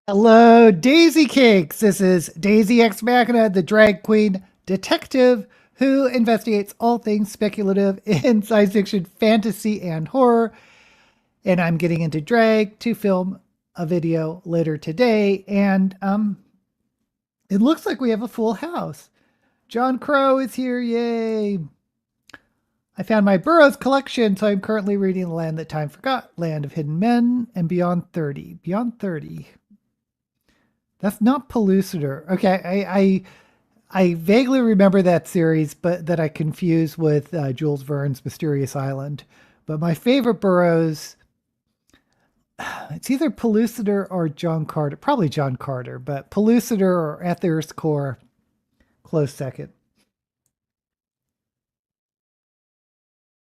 Hello, Daisy Cakes. This is Daisy Ex Machina, the drag queen detective who investigates all things speculative in science fiction, fantasy, and horror. And I'm getting into drag to film a video later today. And it looks like we have a full house. John Crow is here. Yay. I found my Burroughs collection, so I'm currently reading The Land That Time Forgot, Land of Hidden Men, and Beyond 30. Beyond 30. That's not Pellucidar. Okay, I vaguely remember that series, but that I confused with Jules Verne's Mysterious Island. But my favorite Burroughs, it's either Pellucidar or John Carter. Probably John Carter, but Pellucidar or Ethers Core, close second.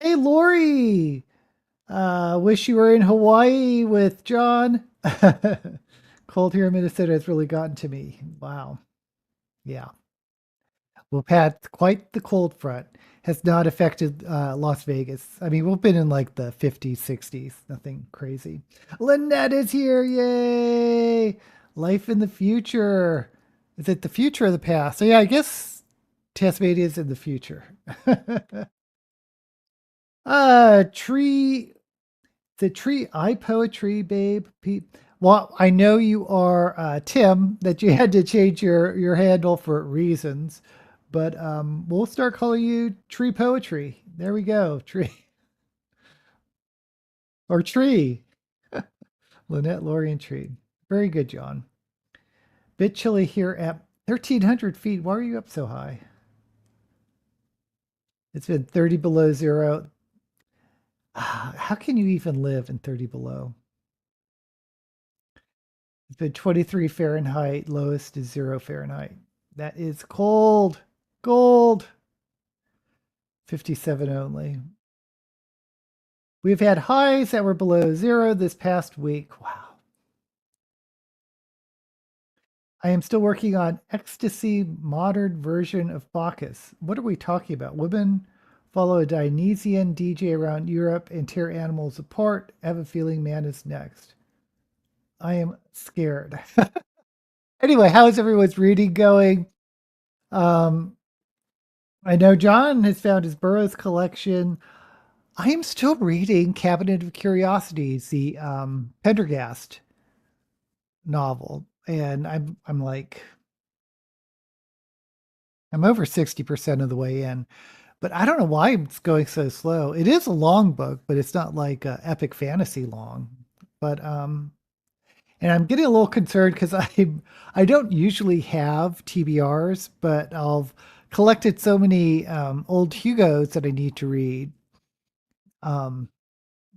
Hey, Lori! Wish you were in Hawaii with John. Cold here in Minnesota has really gotten to me. Wow. Yeah. We've had quite the cold front. Has not affected Las Vegas. I mean, we've been in like the 50s, 60s. Nothing crazy. Lynette is here. Yay. Life in the future. Is it the future or the past? So, yeah, I guess Tasmania is in the future. Tree. The tree, I poetry, babe. Well, I know you are Tim, that you had to change your handle for reasons, but we'll start calling you Tree Poetry. There we go, Tree or Tree. Lynette, Lori, and Tree. Very good, John. Bit chilly here at 1,300 feet. Why are you up so high? It's been 30 below zero. How can you even live in 30 below? It's been 23 Fahrenheit. Lowest is 0 Fahrenheit. That is cold. Gold. 57 only. We've had highs that were below zero this past week. Wow. I am still working on ecstasy modern version of Bacchus. What are we talking about? Women follow a Dionysian DJ around Europe and tear animals apart. I have a feeling man is next. I am scared. Anyway, how is everyone's reading going? Um, I know John has found his Burroughs collection. I am still reading Cabinet of Curiosities, the Pendergast novel, and I'm like I'm over 60% of the way in, but I don't know why it's going so slow. It is a long book, but it's not like epic fantasy long. But and I'm getting a little concerned because I don't usually have TBRs, but I've collected so many old Hugos that I need to read. Um,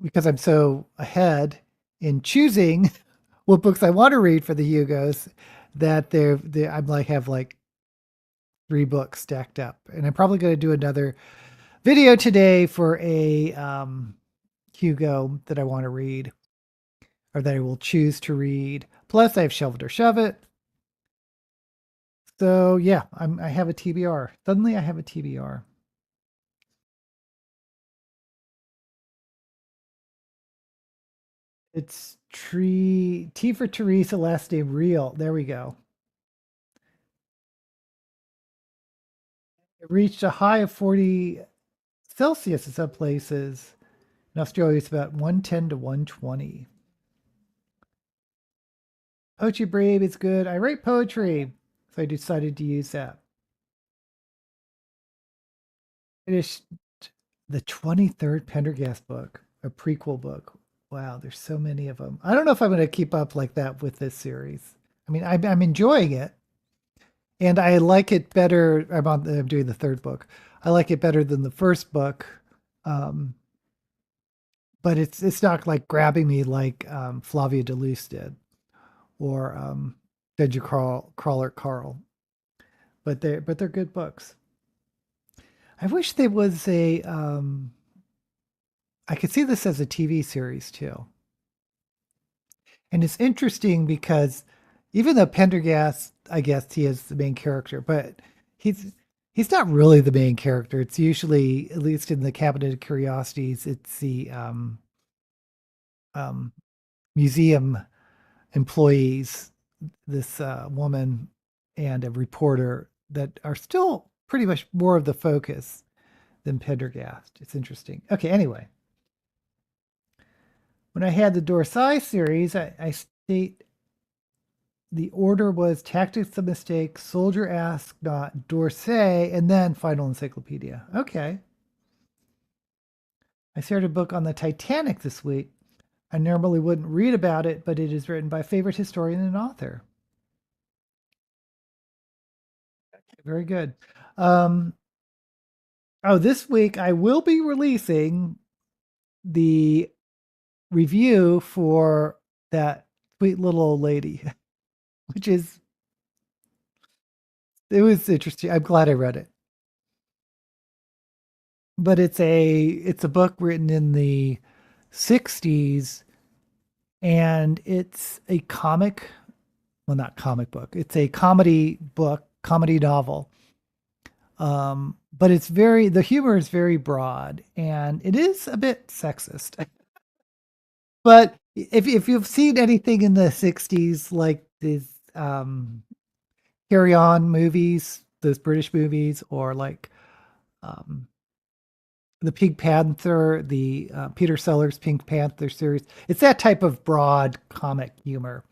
because I'm so ahead in choosing what books I want to read for the Hugos that I'm like have like 3 books stacked up, and I'm probably going to do another video today for a Hugo that I want to read or that I will choose to read. Plus, I have Shove It or Shove It. So yeah, I have a TBR. Suddenly, I have a TBR. It's T for Teresa, last name Real. There we go. It reached a high of 40 Celsius in some places. In Australia, it's about 110 to 120. Poetry Brave is good. I write poetry, so I decided to use that. Finished the 23rd Pendergast book, a prequel book. Wow, there's so many of them. I don't know if I'm going to keep up like that with this series. I mean, I'm enjoying it, and I like it better. I'm doing the third book. I like it better than the first book, um, but it's not like grabbing me like Flavia Deleuze did or Dungeon Crawler Carl. But they're good books. I wish there was a I could see this as a TV series too. And it's interesting because even though Pendergast, I guess he is the main character, but he's he's not really the main character. It's usually, at least in the Cabinet of Curiosities, it's the um, museum employees this woman and a reporter that are still pretty much more of the focus than Pendergast. It's interesting. Okay, anyway, when I had the Dorsai series, I state the order was Tactics of Mistake, Soldier Ask Not, Dorsay, and then Final Encyclopedia. Okay. I started a book on the Titanic this week. I normally wouldn't read about it, but it is written by a favorite historian and author. Very good. Um, oh, this week I will be releasing the review for that sweet little old lady, which is it was interesting. I'm glad I read it. But it's a book written in the 60s and it's a comic, well not comic book. It's a comedy book, comedy novel. But the humor is very broad and it is a bit sexist. But if you've seen anything in the 60s like these Carry On movies, those British movies, or like um, the Pink Panther, the Peter Sellers Pink Panther series. It's that type of broad comic humor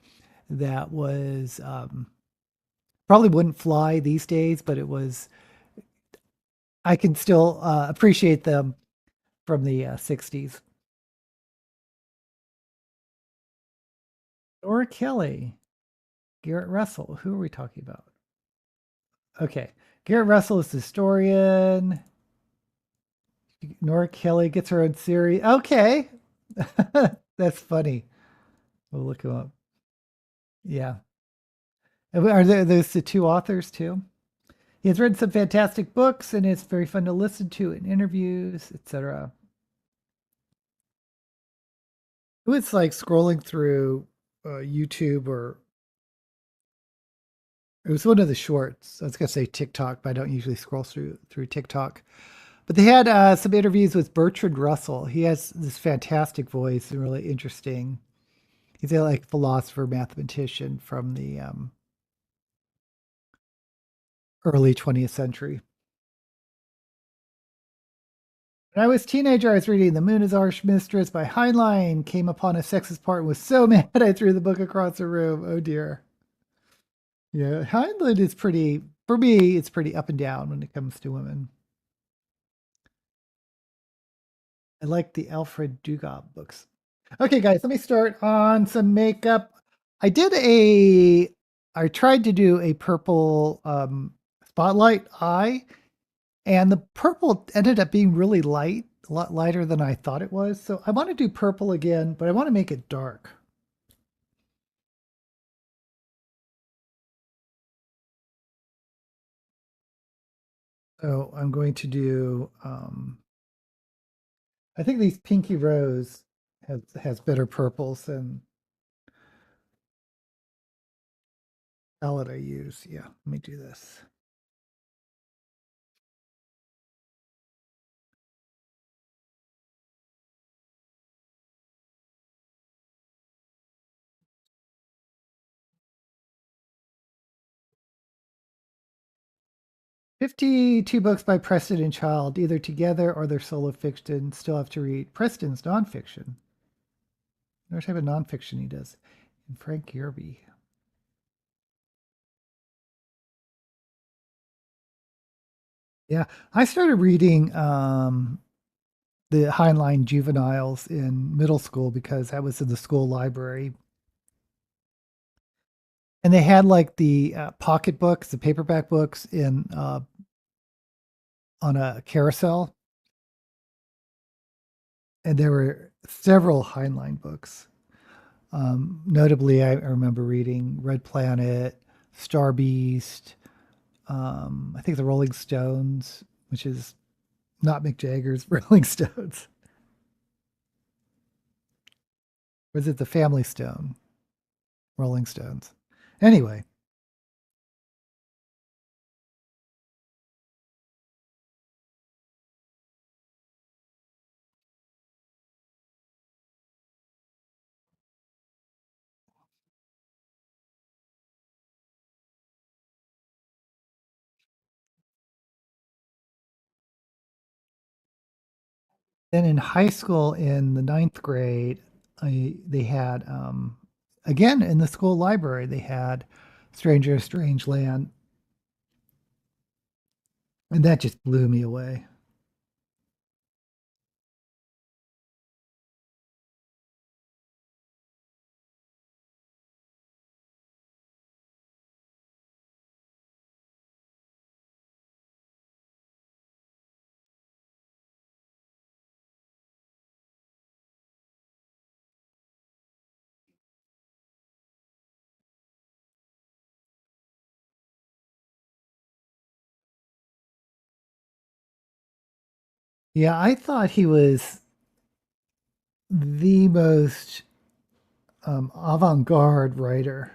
that was probably wouldn't fly these days, but it was. I can still appreciate them from the 60s. Nora Kelly, Garrett Russell. Who are we talking about? Okay, Garrett Russell is the historian. Nora Kelly gets her own series. Okay, that's funny. We'll look him up. Yeah. Are there those the two authors too? He has written some fantastic books and it's very fun to listen to in interviews, etc. It was like scrolling through YouTube or it was one of the shorts. I was gonna say TikTok, but I don't usually scroll through TikTok. But they had some interviews with Bertrand Russell. He has this fantastic voice and really interesting. He's a like philosopher, mathematician from the early 20th century. When I was a teenager, I was reading The Moon is Our Mistress by Heinlein, came upon a sexist part and was so mad I threw the book across the room. Oh dear. Yeah, Heinlein is pretty, for me, it's pretty up and down when it comes to women. I like the Alfred Dugas books. Okay, guys, let me start on some makeup. I did I tried to do a purple spotlight eye, and the purple ended up being really light, a lot lighter than I thought it was. So I want to do purple again, but I want to make it dark. So I'm going to do, I think these Pinky Rose has better purples than palette I use. Yeah, let me do this. 52 books by Preston and Child, either together or they're solo fiction. Still have to read Preston's nonfiction. What type of nonfiction he does. And Frank Yerby. Yeah, I started reading the Heinlein juveniles in middle school because I was in the school library. And they had like the pocket books, the paperback books in on a carousel. And there were several Heinlein books. Notably, I remember reading Red Planet, Star Beast, I think the Rolling Stones, which is not Mick Jagger's Rolling Stones. Was it the Family Stone? Rolling Stones. Anyway, Then in high school, in the ninth grade, they had, again, in the school library, they had Stranger Strange Land, and that just blew me away. Yeah, I thought he was the most avant-garde writer,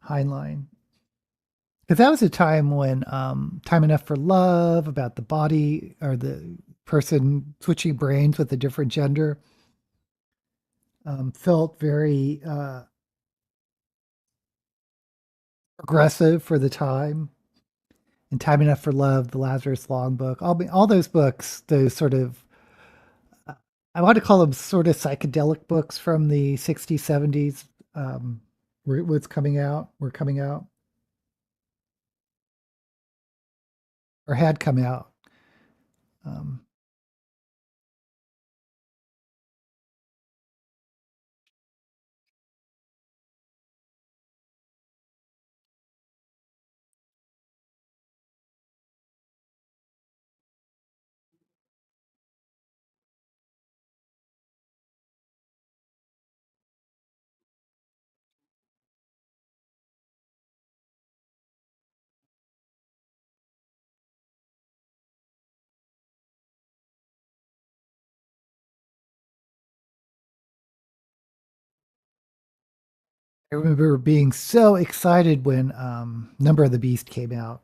Heinlein. Because that was a time when Time Enough for Love, about the body or the person switching brains with a different gender, felt very progressive for the time. And Time Enough for Love, the Lazarus Long book, all those books, those sort of, I want to call them sort of psychedelic books from the 60s, 70s, were coming out, or had come out. Um, I remember being so excited when Number of the Beast came out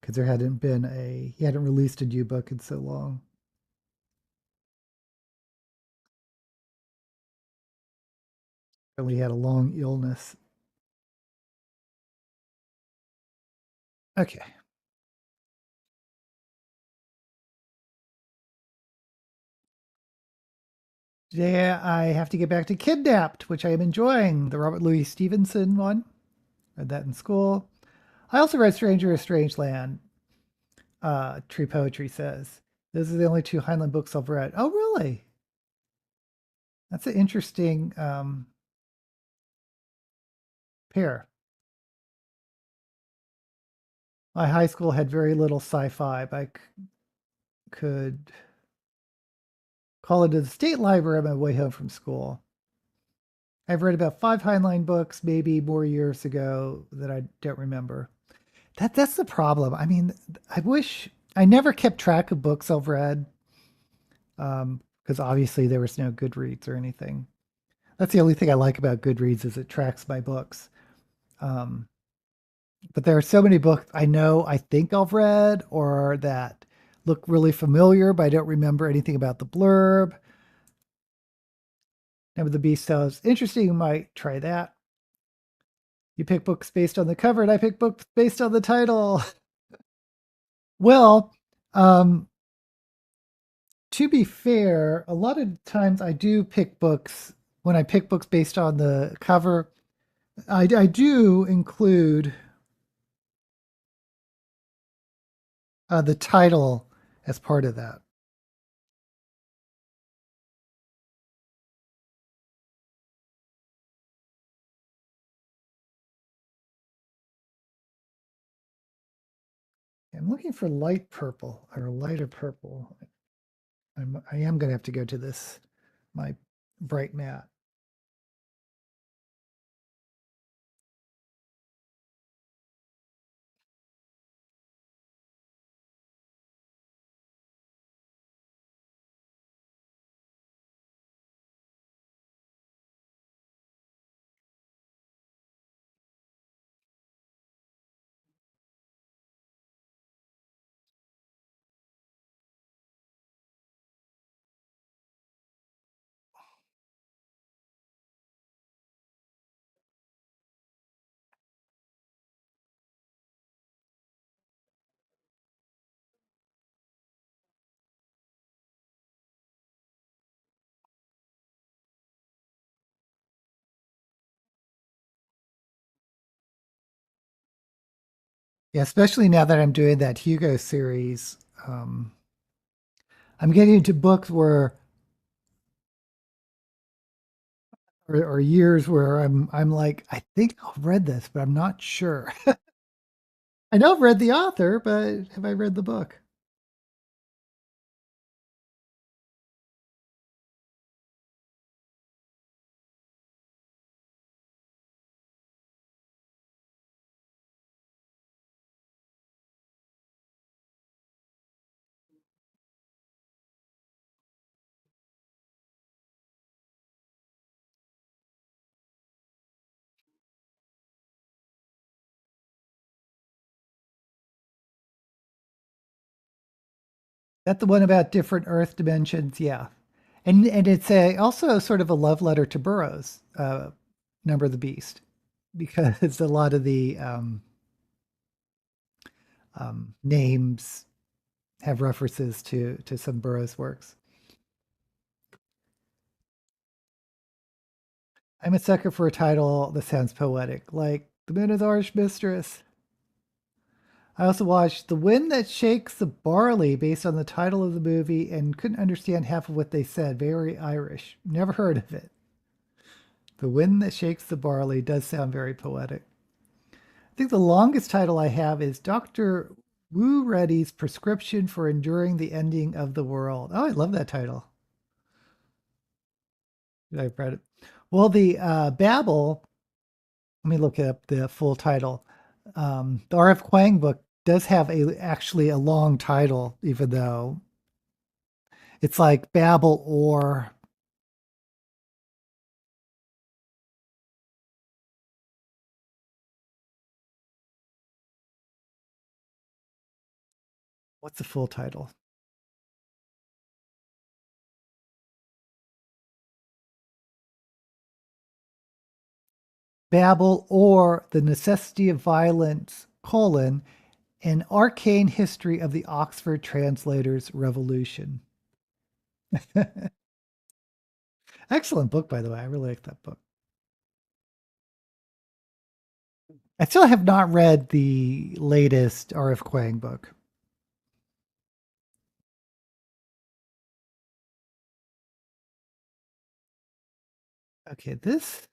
because he hadn't released a new book in so long. And we had a long illness. Okay. Today I have to get back to Kidnapped, which I am enjoying. The Robert Louis Stevenson one. Read that in school. I also read Stranger of Strange Land. Tree Poetry says. Those are the only two Heinlein books I've read. Oh, really? That's an interesting pair. My high school had very little sci-fi, but could call into the state library on my way home from school. I've read about five Heinlein books, maybe more years ago that I don't remember. That's the problem. I mean, I wish I never kept track of books I've read, because obviously there was no Goodreads or anything. That's the only thing I like about Goodreads is it tracks my books. Um, but there are so many books I think I've read or that look really familiar, but I don't remember anything about the blurb. Name of the Beast sounds interesting. You might try that. You pick books based on the cover, and I pick books based on the title. Well, um, to be fair, a lot of times I do pick books when I pick books based on the cover. I do include the title as part of that. I'm looking for light purple or lighter purple. I am going to have to go to this, my bright matte. Yeah, especially now that I'm doing that Hugo series. Um, I'm getting into books where, or years where I'm like, I think I've read this, but I'm not sure. I know I've read the author, but have I read the book? That the one about different Earth dimensions? Yeah, and it's a also sort of a love letter to Burroughs, Number of the Beast, because a lot of the names have references to some Burroughs works. I'm a sucker for a title that sounds poetic, like The Minotaur's Mistress. I also watched The Wind That Shakes the Barley based on the title of the movie and couldn't understand half of what they said. Very Irish. Never heard of it. The Wind That Shakes the Barley does sound very poetic. I think the longest title I have is Dr. Wu Reddy's Prescription for Enduring the Ending of the World. Oh, I love that title. I've read it. Well, the Babel, let me look up the full title. The R.F. Kuang book does have actually a long title, even though it's like Babel or what's the full title? Babel or The Necessity of Violence, colon, an arcane history of the Oxford Translators Revolution. Excellent book, by the way. I really like that book. I still have not read the latest R.F. Kuang book. Okay, this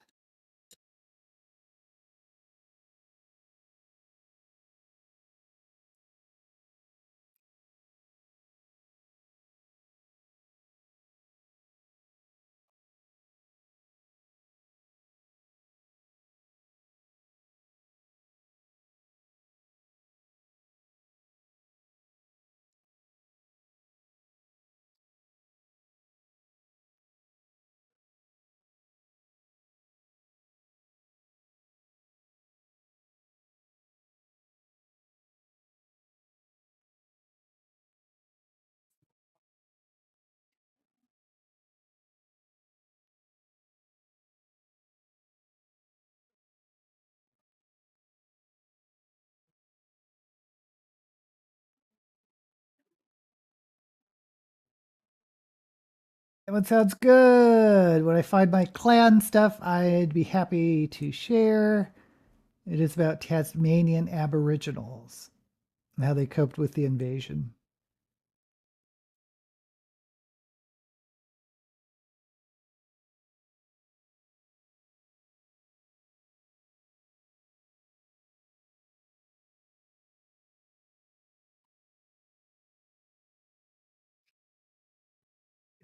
that one sounds good. When I find my clan stuff, I'd be happy to share. It is about Tasmanian Aboriginals and how they coped with the invasion.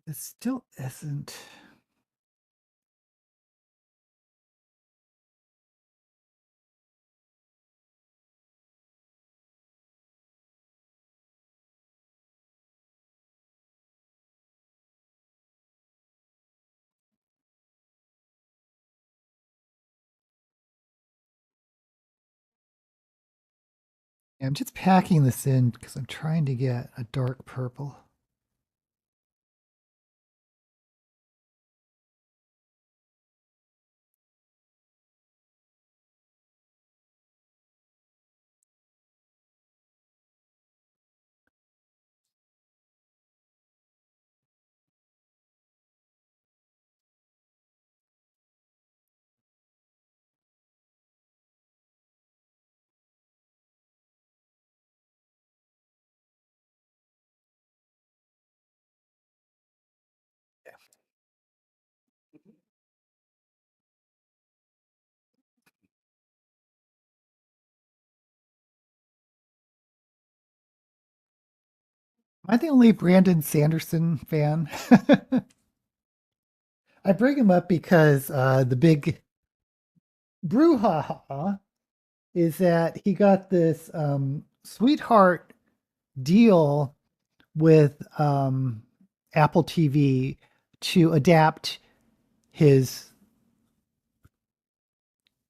It still isn't. I'm just packing this in because I'm trying to get a dark purple. Am I the only Brandon Sanderson fan? I bring him up because the big brouhaha is that he got this sweetheart deal with Apple TV to adapt his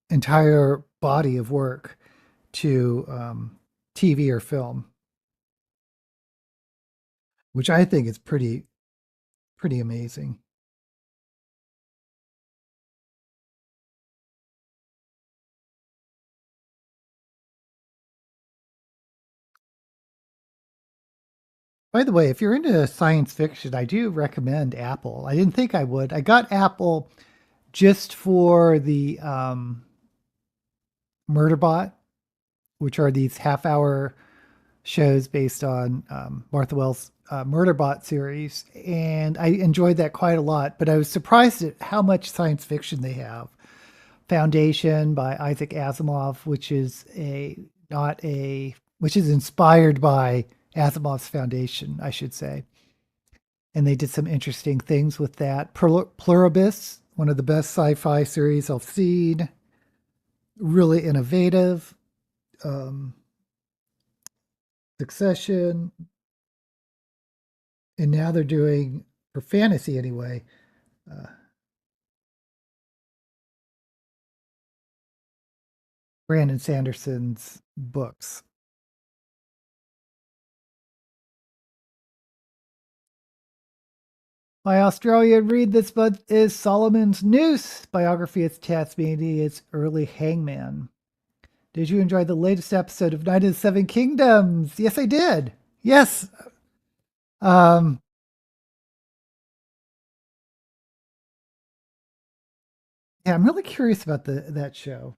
entire body of work to TV or film, which I think is pretty amazing. By the way, if you're into science fiction, I do recommend Apple. I didn't think I would. I got Apple just for the Murderbot, which are these half-hour shows based on Martha Wells' Murderbot series, and I enjoyed that quite a lot. But I was surprised at how much science fiction they have. Foundation by Isaac Asimov, which is a not a which is inspired by Asimov's Foundation, I should say. And they did some interesting things with that. Pluribus, one of the best sci-fi series I've seen, really innovative. Um, Succession, and now they're doing for fantasy anyway. Uh, Brandon Sanderson's books. My Australian read this month is Solomon's Noose, biography of Tasmania's early hangman. Did you enjoy the latest episode of Night of the Seven Kingdoms? Yes, I did. Yes. Um, yeah, I'm really curious about the that show.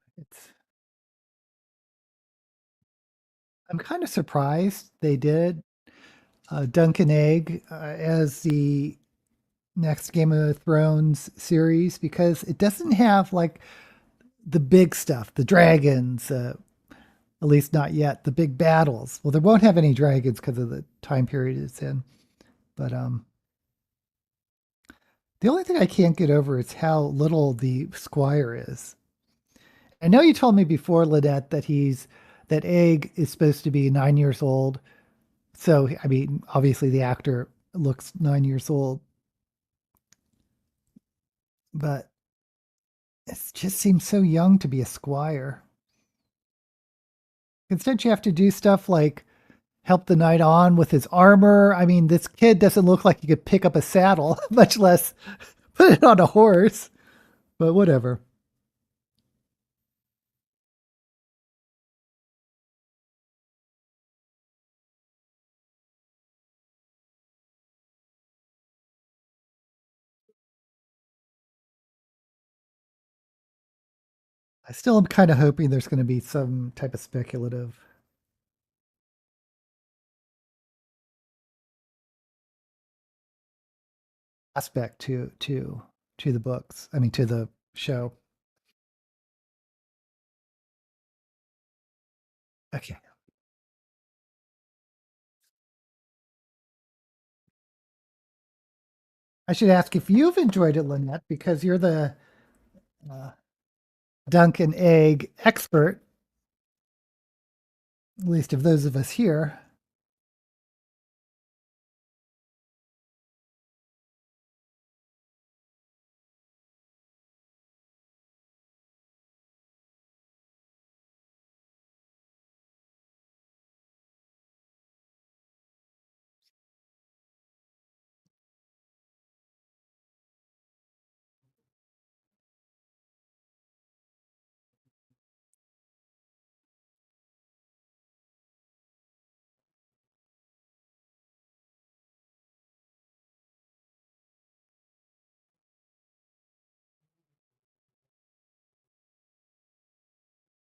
I'm kind of surprised they did Duncan Egg as the next Game of Thrones series because it doesn't have like the big stuff, the dragons, at least not yet, the big battles. Well, there won't have any dragons because of the time period it's in. But the only thing I can't get over is how little the squire is. I know you told me before, Lynette, that Egg is supposed to be 9 years old. So I mean, obviously the actor looks 9 years old, but it just seems so young to be a squire. Instead, you have to do stuff like help the knight on with his armor. I mean, this kid doesn't look like he could pick up a saddle, much less put it on a horse. But whatever. I still am kind of hoping there's going to be some type of speculative aspect to the books. I mean, to the show. Okay. I should ask if you've enjoyed it, Lynette, because you're the uh, dunk and egg expert, at least of those of us here.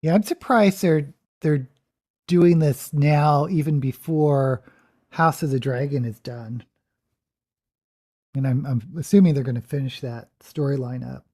Yeah, I'm surprised they're doing this now, even before House of the Dragon is done. And I'm assuming they're going to finish that storyline up.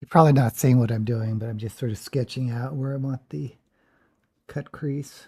You're probably not seeing what I'm doing, but I'm just sort of sketching out where I want the cut crease.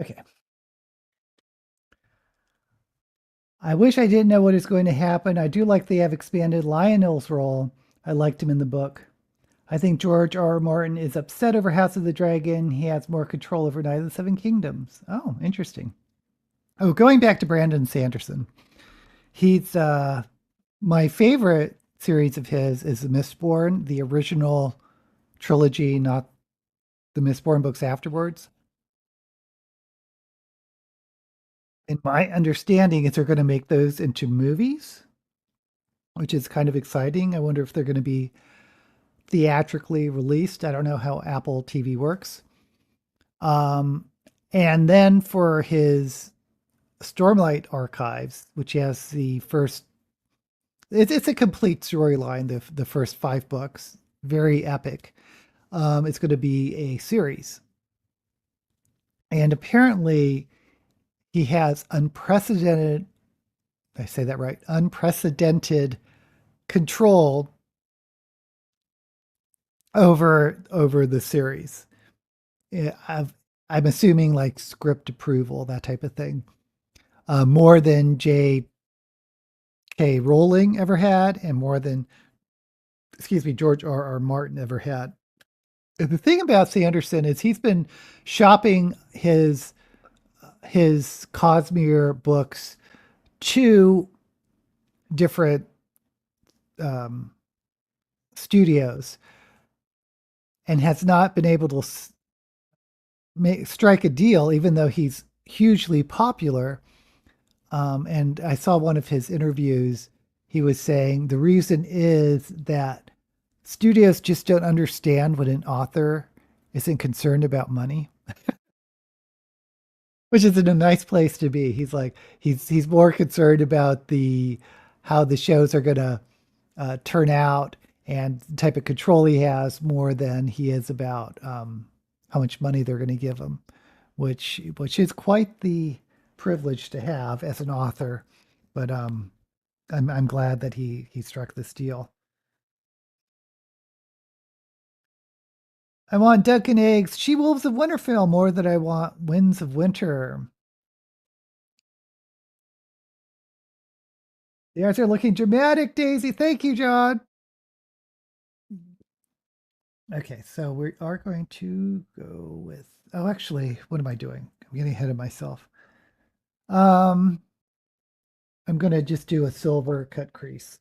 Okay. I wish I didn't know what is going to happen. I do like they have expanded Lionel's role. I liked him in the book. I think George R. R. Martin is upset over House of the Dragon. He has more control over Night of the Seven Kingdoms. Oh, interesting. Oh, going back to Brandon Sanderson. He's my favorite series of his is The Mistborn, the original trilogy, not the Mistborn books afterwards. And my understanding is they're going to make those into movies, which is kind of exciting. I wonder if they're going to be theatrically released. I don't know how Apple TV works. Um, and then for his Stormlight Archives, which has the first, it's a complete storyline. The first 5 books, very epic. It's going to be a series, and apparently he has unprecedented. Did I say that right? Unprecedented control over the series. I'm assuming like script approval, that type of thing, more than J.K. Rowling ever had, and more than, excuse me, George R. R. Martin ever had. And the thing about Sanderson is he's been shopping his Cosmere books to different um, studios and has not been able to strike a deal, even though he's hugely popular. And I saw one of his interviews. He was saying the reason is that studios just don't understand when an author isn't concerned about money, which is in a nice place to be. He's like he's more concerned about the how the shows are gonna turn out and the type of control he has more than he is about how much money they're going to give him, which is quite the privilege to have as an author. But I'm glad that he struck this deal. I want Duck and Eggs, She Wolves of Winterfell more than I want Winds of Winter. The arts are looking dramatic, Daisy. Thank you, John. Okay, so we are going to go with. Oh, actually, what am I doing? I'm getting ahead of myself. Um, I'm going to just do a silver cut crease.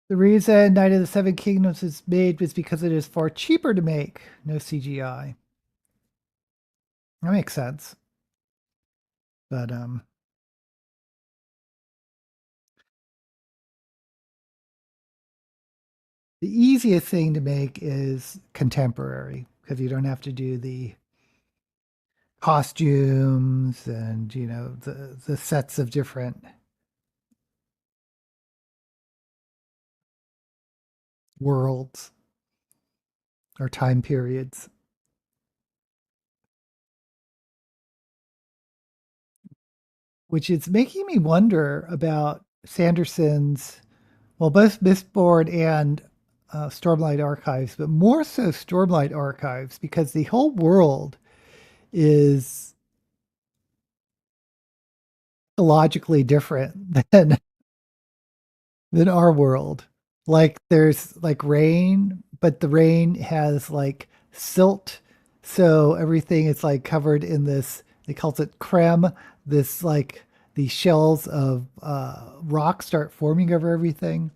The reason Night of the Seven Kingdoms is made is because it is far cheaper to make. No CGI. That makes sense. But the easiest thing to make is contemporary because you don't have to do the costumes and the sets of different worlds or time periods. Which is making me wonder about Sanderson's, well, both Mistborn and Stormlight Archives, but more so Stormlight Archives, because the whole world is logically different than our world. Like there's like rain, but the rain has like silt. So everything is like covered in this, they calls it creme. This like these shells of rock start forming over everything.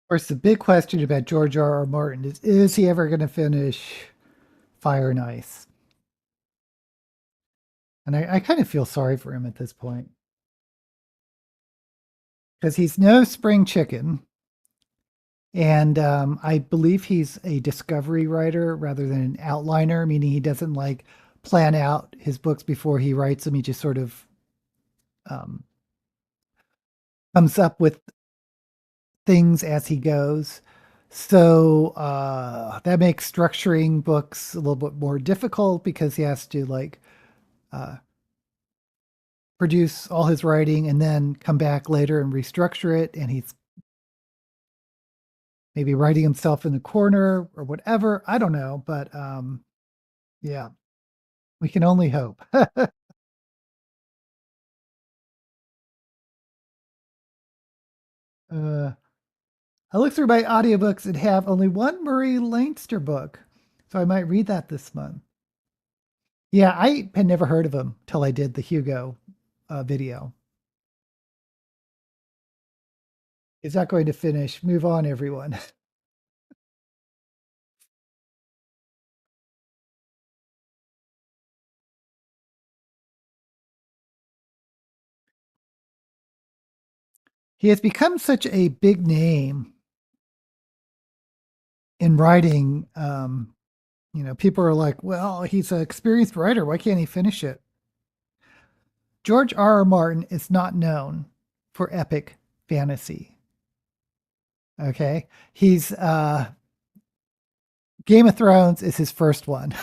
Of course, the big question about George R. R. Martin is he ever going to finish Fire and Ice? And I kind of feel sorry for him at this point because he's no spring chicken. And I believe he's a discovery writer rather than an outliner, meaning he doesn't like plan out his books before he writes them. He just sort of um, comes up with things as he goes. So that makes structuring books a little bit more difficult because he has to like uh, produce all his writing and then come back later and restructure it. And he's maybe writing himself in the corner or whatever. I don't know, but yeah, we can only hope. uh, I looked through my audiobooks and have only one Murray Leinster book, so I might read that this month. Yeah, I had never heard of him till I did the Hugo video. He's not going to finish. Move on, everyone. He has become such a big name in writing. People are like, well, he's an experienced writer. Why can't he finish it? George R. R. Martin is not known for epic fantasy. Okay. He's Game of Thrones is his first one.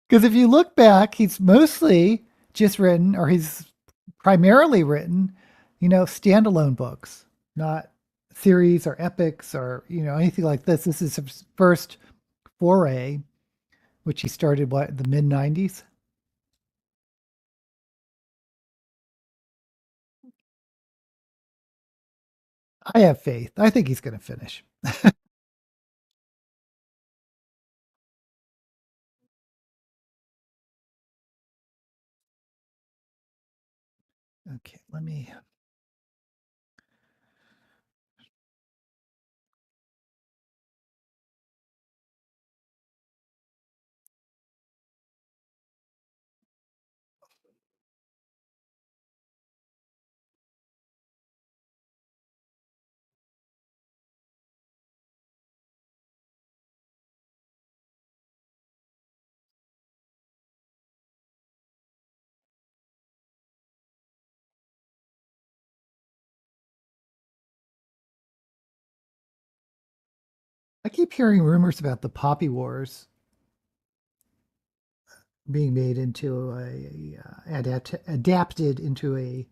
Because if you look back, he's mostly just written, or he's primarily written, standalone books, not series or epics or, anything like this. This is his first foray, which he started, what, the mid 90s? I have faith. I think he's going to finish. Okay, let me. I keep hearing rumors about the Poppy Wars being made into adapted into a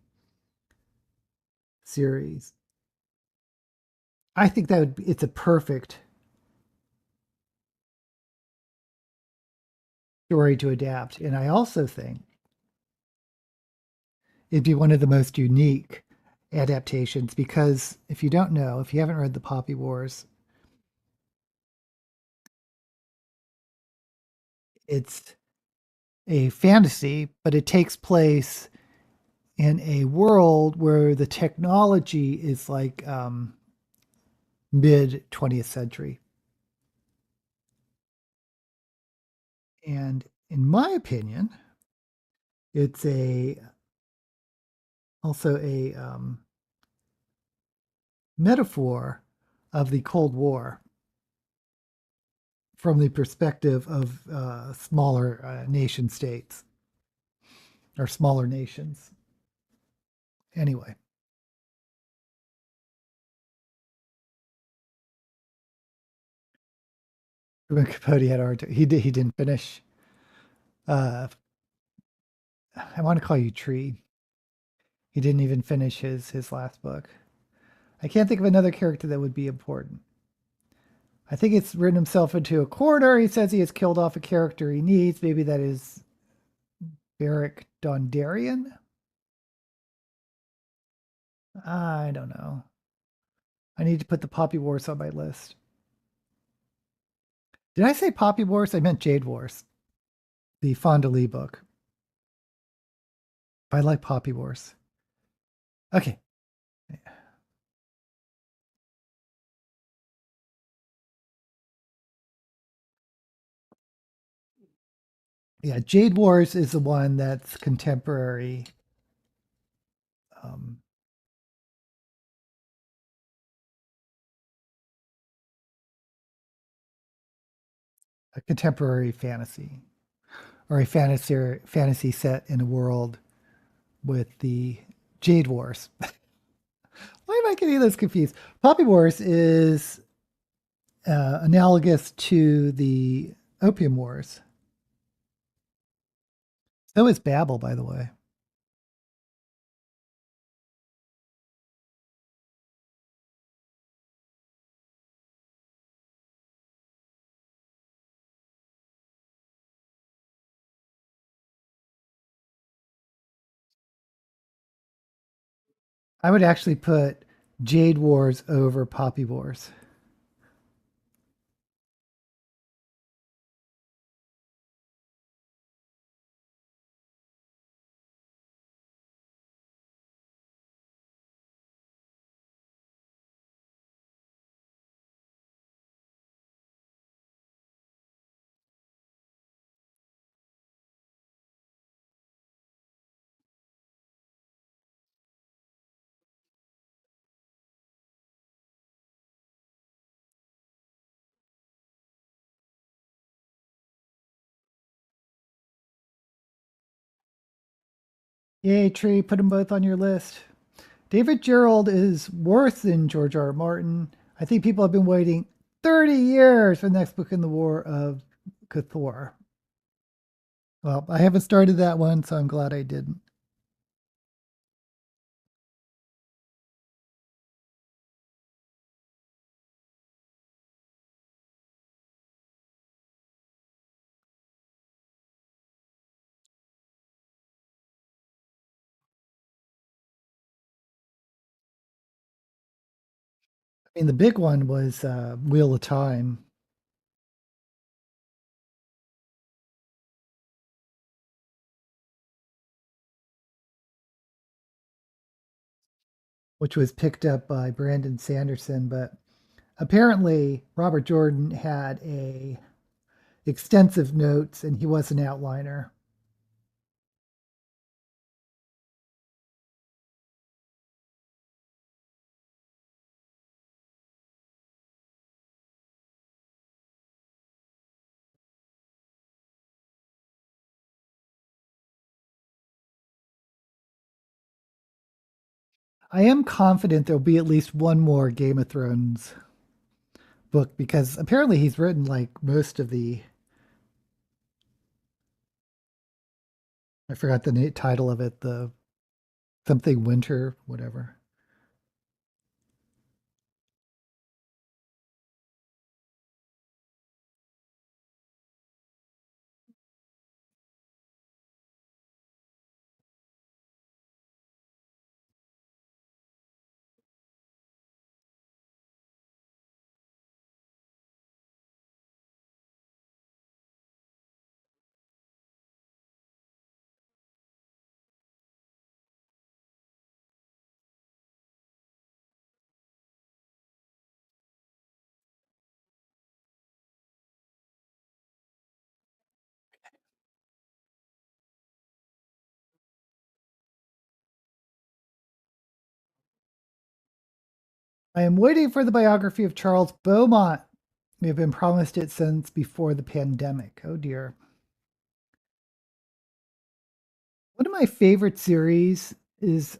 series. I think that would be, it's a perfect story to adapt, and I also think it'd be one of the most unique adaptations because if you don't know, if you haven't read the Poppy Wars, it's a fantasy, but it takes place in a world where the technology is like mid 20th century. And in my opinion, it's a also a metaphor of the Cold War from the perspective of smaller nation states or smaller nations. Anyway, Truman Capote had a hard time. He didn't finish. Uh, I want to call you Tree. He didn't even finish his last book. I can't think of another character that would be important. I think it's written himself into a corner. He says he has killed off a character he needs. Maybe that is Beric Dondarrion. I don't know. I need to put the Poppy Wars on my list. Did I say Poppy Wars? I meant Jade Wars, the Fond du Lis book. I like Poppy Wars. Okay. Yeah, Jade Wars is the one that's contemporary. Um, a contemporary fantasy or a fantasy set in a world with the Jade Wars. Why am I getting this confused? Poppy Wars is analogous to the Opium Wars. So is Babel, by the way. I would actually put Jade Wars over Poppy Wars. Yay, Tree, put them both on your list. David Gerald is worse than George R. R. Martin. I think people have been waiting 30 years for the next book in the War of Cthulhu. Well, I haven't started that one, so I'm glad I didn't. I mean, the big one was Wheel of Time, which was picked up by Brandon Sanderson, but apparently Robert Jordan had a extensive notes and he was an outliner. I am confident there'll be at least one more Game of Thrones book because apparently he's written like most of the, I forgot the title of it, the something winter, whatever. I am waiting for the biography of Charles Beaumont. We have been promised it since before the pandemic. Oh dear. One of my favorite series is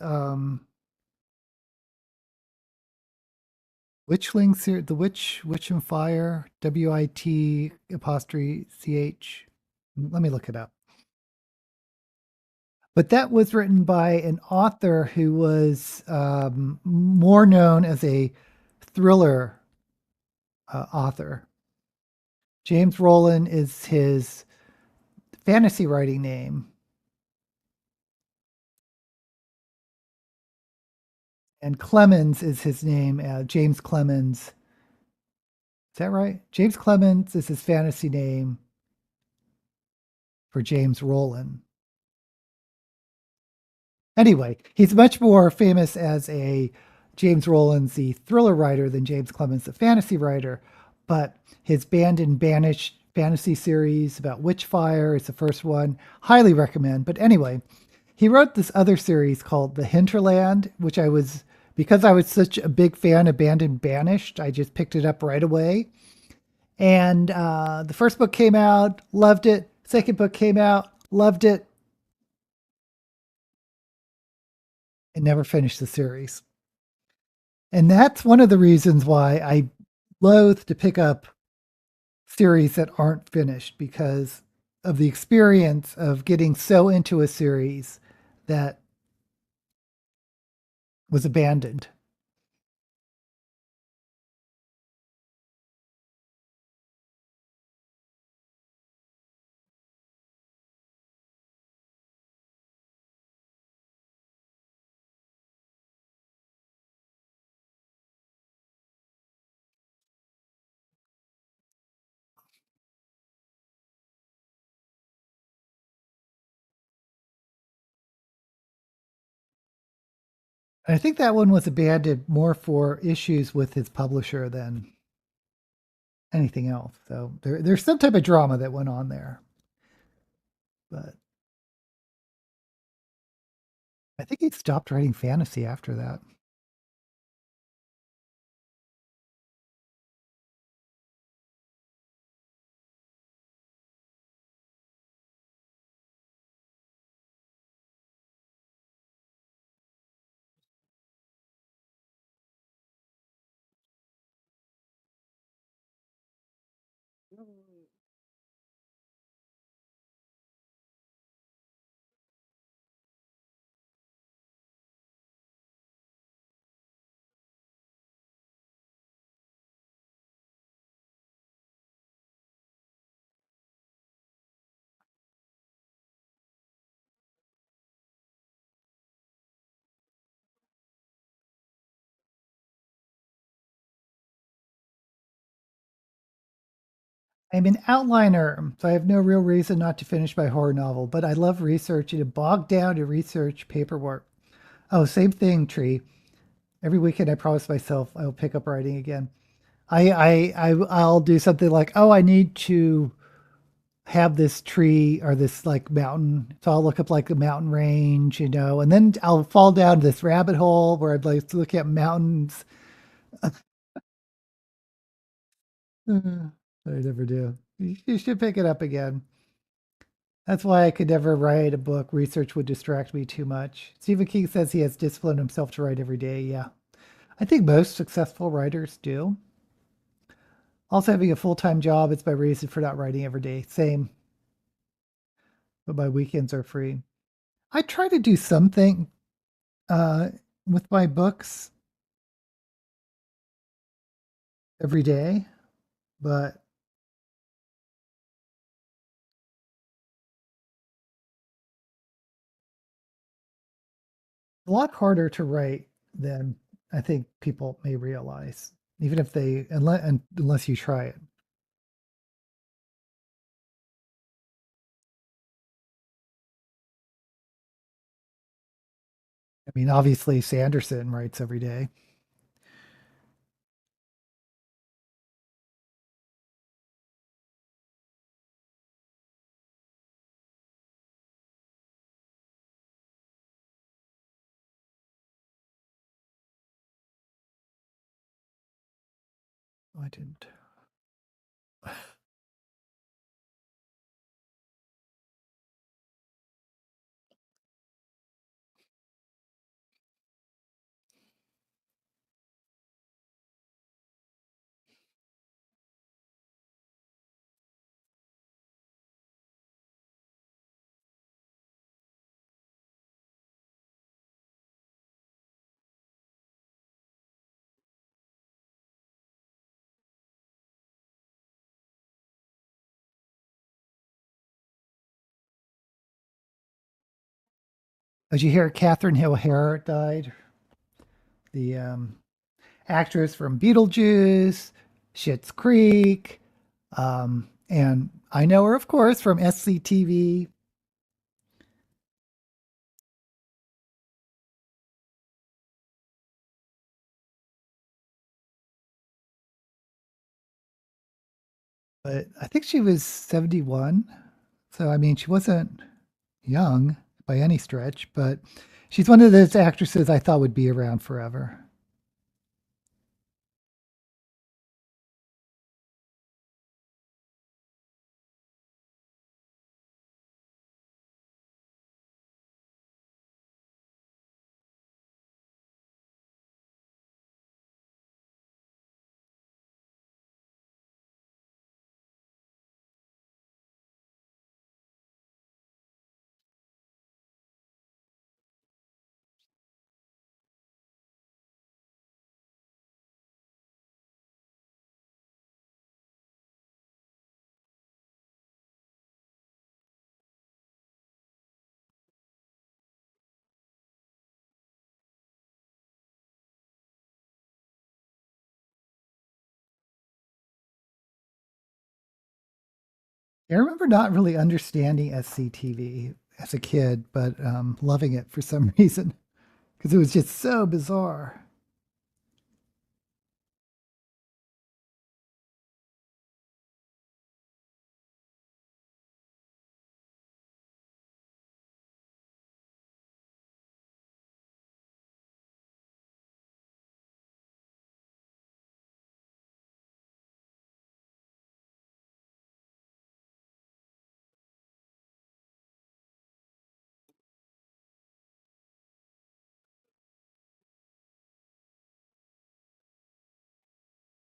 Witchling series, the Witch and Fire, WIT apostrophe CH. Let me look it up. But that was written by an author who was more known as a thriller author. James Rowland is his fantasy writing name. And Clemens is his name, James Clemens. Is that right? James Clemens is his fantasy name for James Rowland. Anyway, he's much more famous as a James Rowland's the thriller writer than James Clemens the fantasy writer. But his Banned and Banished fantasy series about Witchfire is the first one. Highly recommend. But anyway, he wrote this other series called The Hinterland, which I was, because I was such a big fan of Banned and Banished, I just picked it up right away. And the first book came out, loved it. Second book came out, loved it. And never finished the series. And that's one of the reasons why I loathe to pick up series that aren't finished because of the experience of getting so into a series that was abandoned. And I think that one was abandoned more for issues with his publisher than anything else. So there's some type of drama that went on there. But I think he stopped writing fantasy after that. I'm an outliner, so I have no real reason not to finish my horror novel, but I love research and bog down to research paperwork. Oh, same thing, Tree. Every weekend I promise myself I'll pick up writing again. I'll do something like, oh, I need to have this tree or this like mountain. So I'll look up like a mountain range, and then I'll fall down this rabbit hole where I'd like to look at mountains. I never do. You should pick it up again. That's why I could never write a book. Research would distract me too much. Stephen King says he has disciplined himself to write every day. Yeah. I think most successful writers do. Also, having a full time job is my reason for not writing every day. Same, but my weekends are free. I try to do something uh, with my books every day, but a lot harder to write than I think people may realize, even if they, unless you try it. I mean, obviously, Sanderson writes every day. Oh, I didn't. As you hear, Catherine O'Hara died, the actress from Beetlejuice, Schitt's Creek, and I know her, of course, from SCTV. But I think she was 71. So, I mean, she wasn't young by any stretch, but she's one of those actresses I thought would be around forever. I remember not really understanding SCTV as a kid, but loving it for some reason because it was just so bizarre.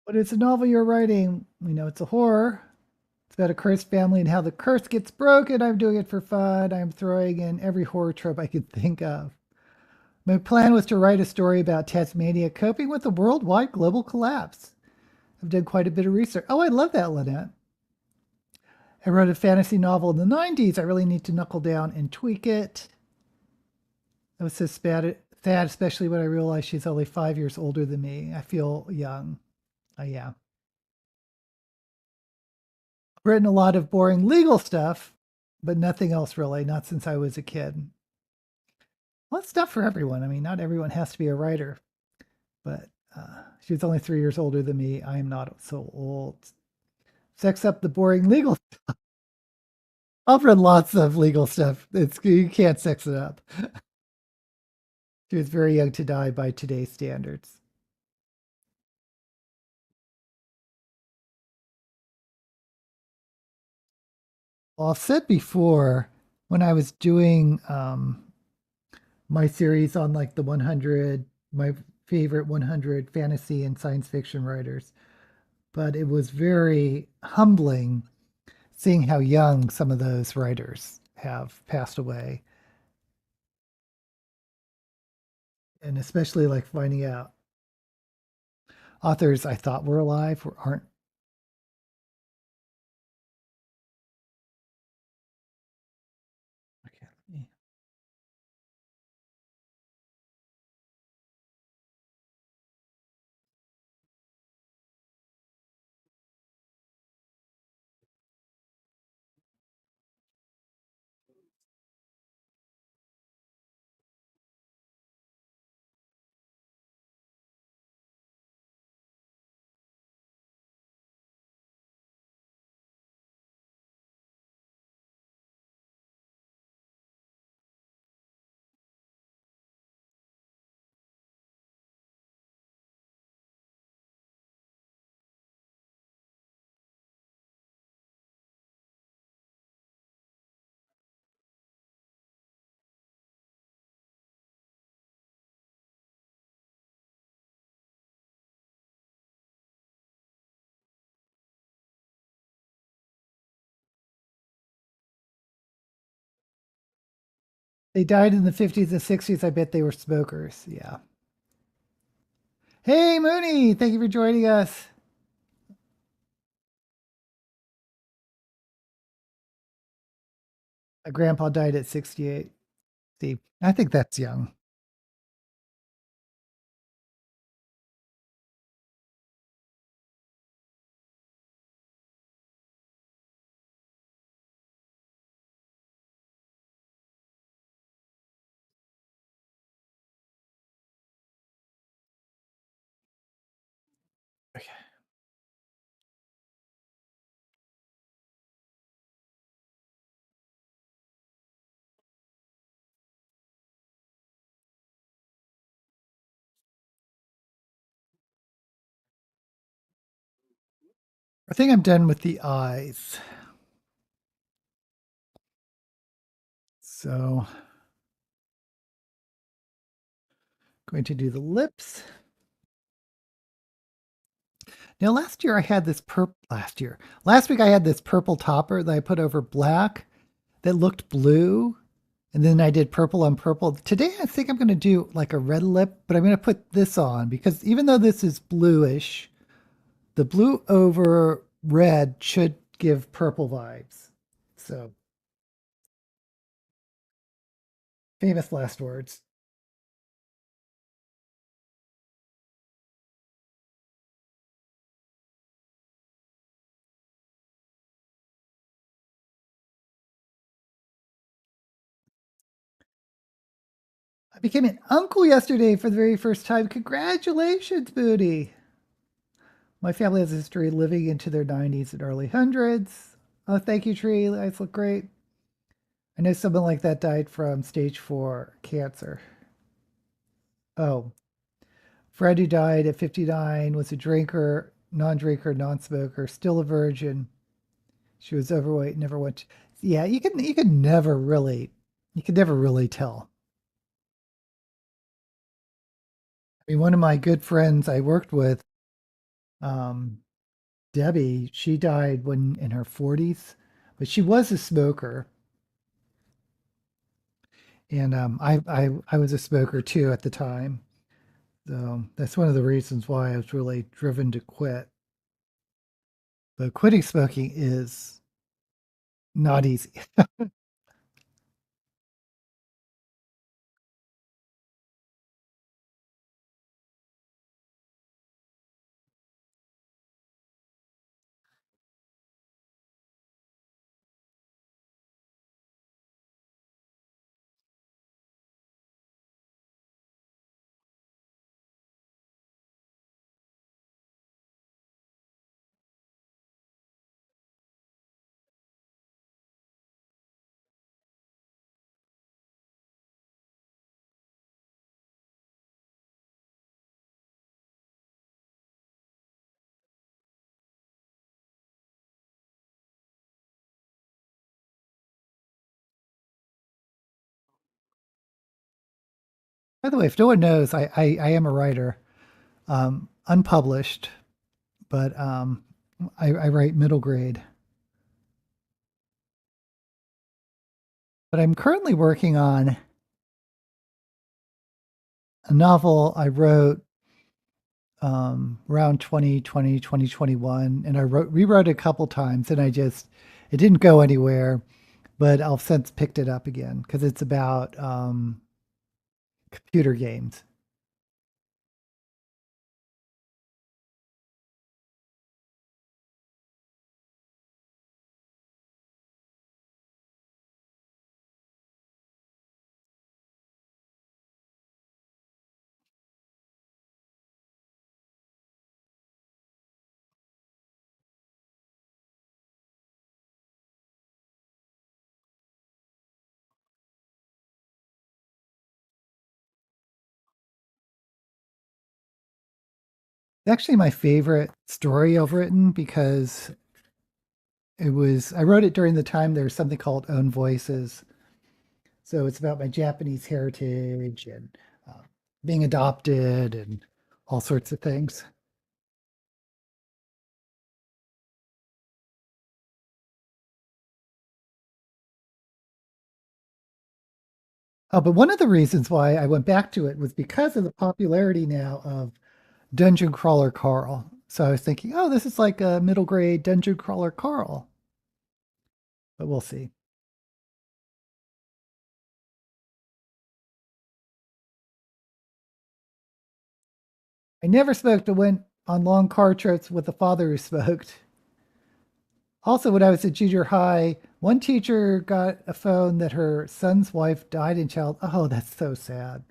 But it's a novel you're writing. It's a horror. It's about a cursed family and how the curse gets broken. I'm doing it for fun. I'm throwing in every horror trope I could think of. My plan was to write a story about Tasmania coping with the worldwide global collapse. I've done quite a bit of research. Oh, I love that, Lynette. I wrote a fantasy novel in the 90s. I really need to knuckle down and tweak it. I was so sad, especially when I realized she's only 5 years older than me. I feel young. Yeah. I've written a lot of boring legal stuff, but nothing else really, not since I was a kid. Well, it's not for everyone. I mean, not everyone has to be a writer, but she was only 3 years older than me. I am not so old. Sex up the boring legal. I've read lots of legal stuff. You can't sex it up. She was very young to die by today's standards. Well, I've said before when I was doing my series on like the 100, my favorite 100 fantasy and science fiction writers, but it was very humbling seeing how young some of those writers have passed away. And especially like finding out authors I thought were alive aren't. Okay. They died in the 50s and 60s. I bet they were smokers. Yeah. Hey, Mooney, thank you for joining us. My grandpa died at 68. See, I think that's young. Okay. I think I'm done with the eyes. So, going to do the lips. Now, last week I had this purple topper that I put over black that looked blue. And then I did purple on purple. Today, I think I'm going to do like a red lip, but I'm going to put this on because even though this is bluish, the blue over red should give purple vibes. So, famous last words. I became an uncle yesterday for the very first time. Congratulations, Booty. My family has a history living into their 90s and early hundreds. Oh, thank you, Tree. Eyes look great. I know someone like that died from stage 4 cancer. Oh, Fred, who died at 59, was a drinker, non-smoker, still a virgin. She was overweight, never went. Yeah, you can never really tell. I mean, one of my good friends I worked with, um, Debbie, she died when in her 40s, but she was a smoker, and I was a smoker too at the time. So that's one of the reasons why I was really driven to quit. But quitting smoking is not easy. By the way, if no one knows, I am a writer, unpublished, but I write middle grade. But I'm currently working on a novel I wrote around 2020, 2021, and I rewrote it a couple times, and it didn't go anywhere, but I've since picked it up again because it's about computer games. It's actually my favorite story I've written because I wrote it during the time there was something called Own Voices. So it's about my Japanese heritage and uh, being adopted and all sorts of things. Oh, but one of the reasons why I went back to it was because of the popularity now of Dungeon Crawler Carl. So I was thinking, oh, this is like a middle grade Dungeon Crawler Carl, but we'll see. I never smoked, but went on long car trips with a father who smoked. Also, when I was at junior high, one teacher got a phone that her son's wife died in child. Oh, that's so sad.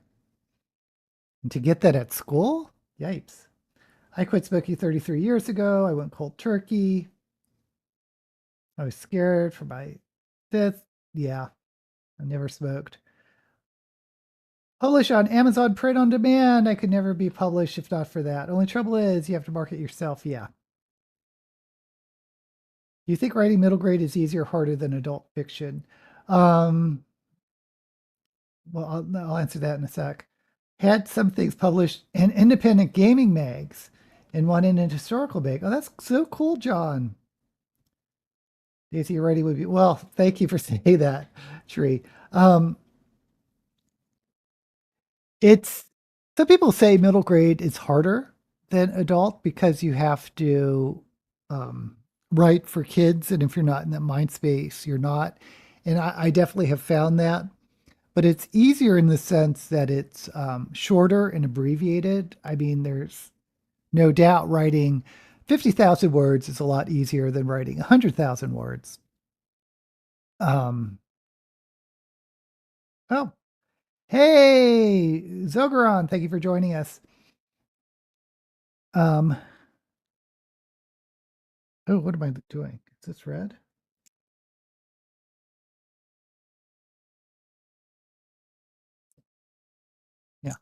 And to get that at school? Yipes. I quit smoking 33 years ago. I went cold turkey. I was scared for my fifth. Yeah, I never smoked. Publish on Amazon print on demand. I could never be published if not for that. Only trouble is you have to market yourself. Yeah. Do you think writing middle grade is easier or harder than adult fiction? Um, well, I'll answer that in a sec. Had some things published in independent gaming mags and one in a historical mag. Oh, that's so cool, John. Daisy already would be well. Thank you for saying that, Tree. Um, it's some people say middle grade is harder than adult because you have to um, write for kids, and if you're not in that mind space, you're not. And I definitely have found that, but it's easier in the sense that it's shorter and abbreviated. I mean, there's no doubt writing 50,000 words is a lot easier than writing 100,000 words. Um, oh, hey, Zogaron, thank you for joining us. Um, oh, what am I doing? Is this red? Yeah.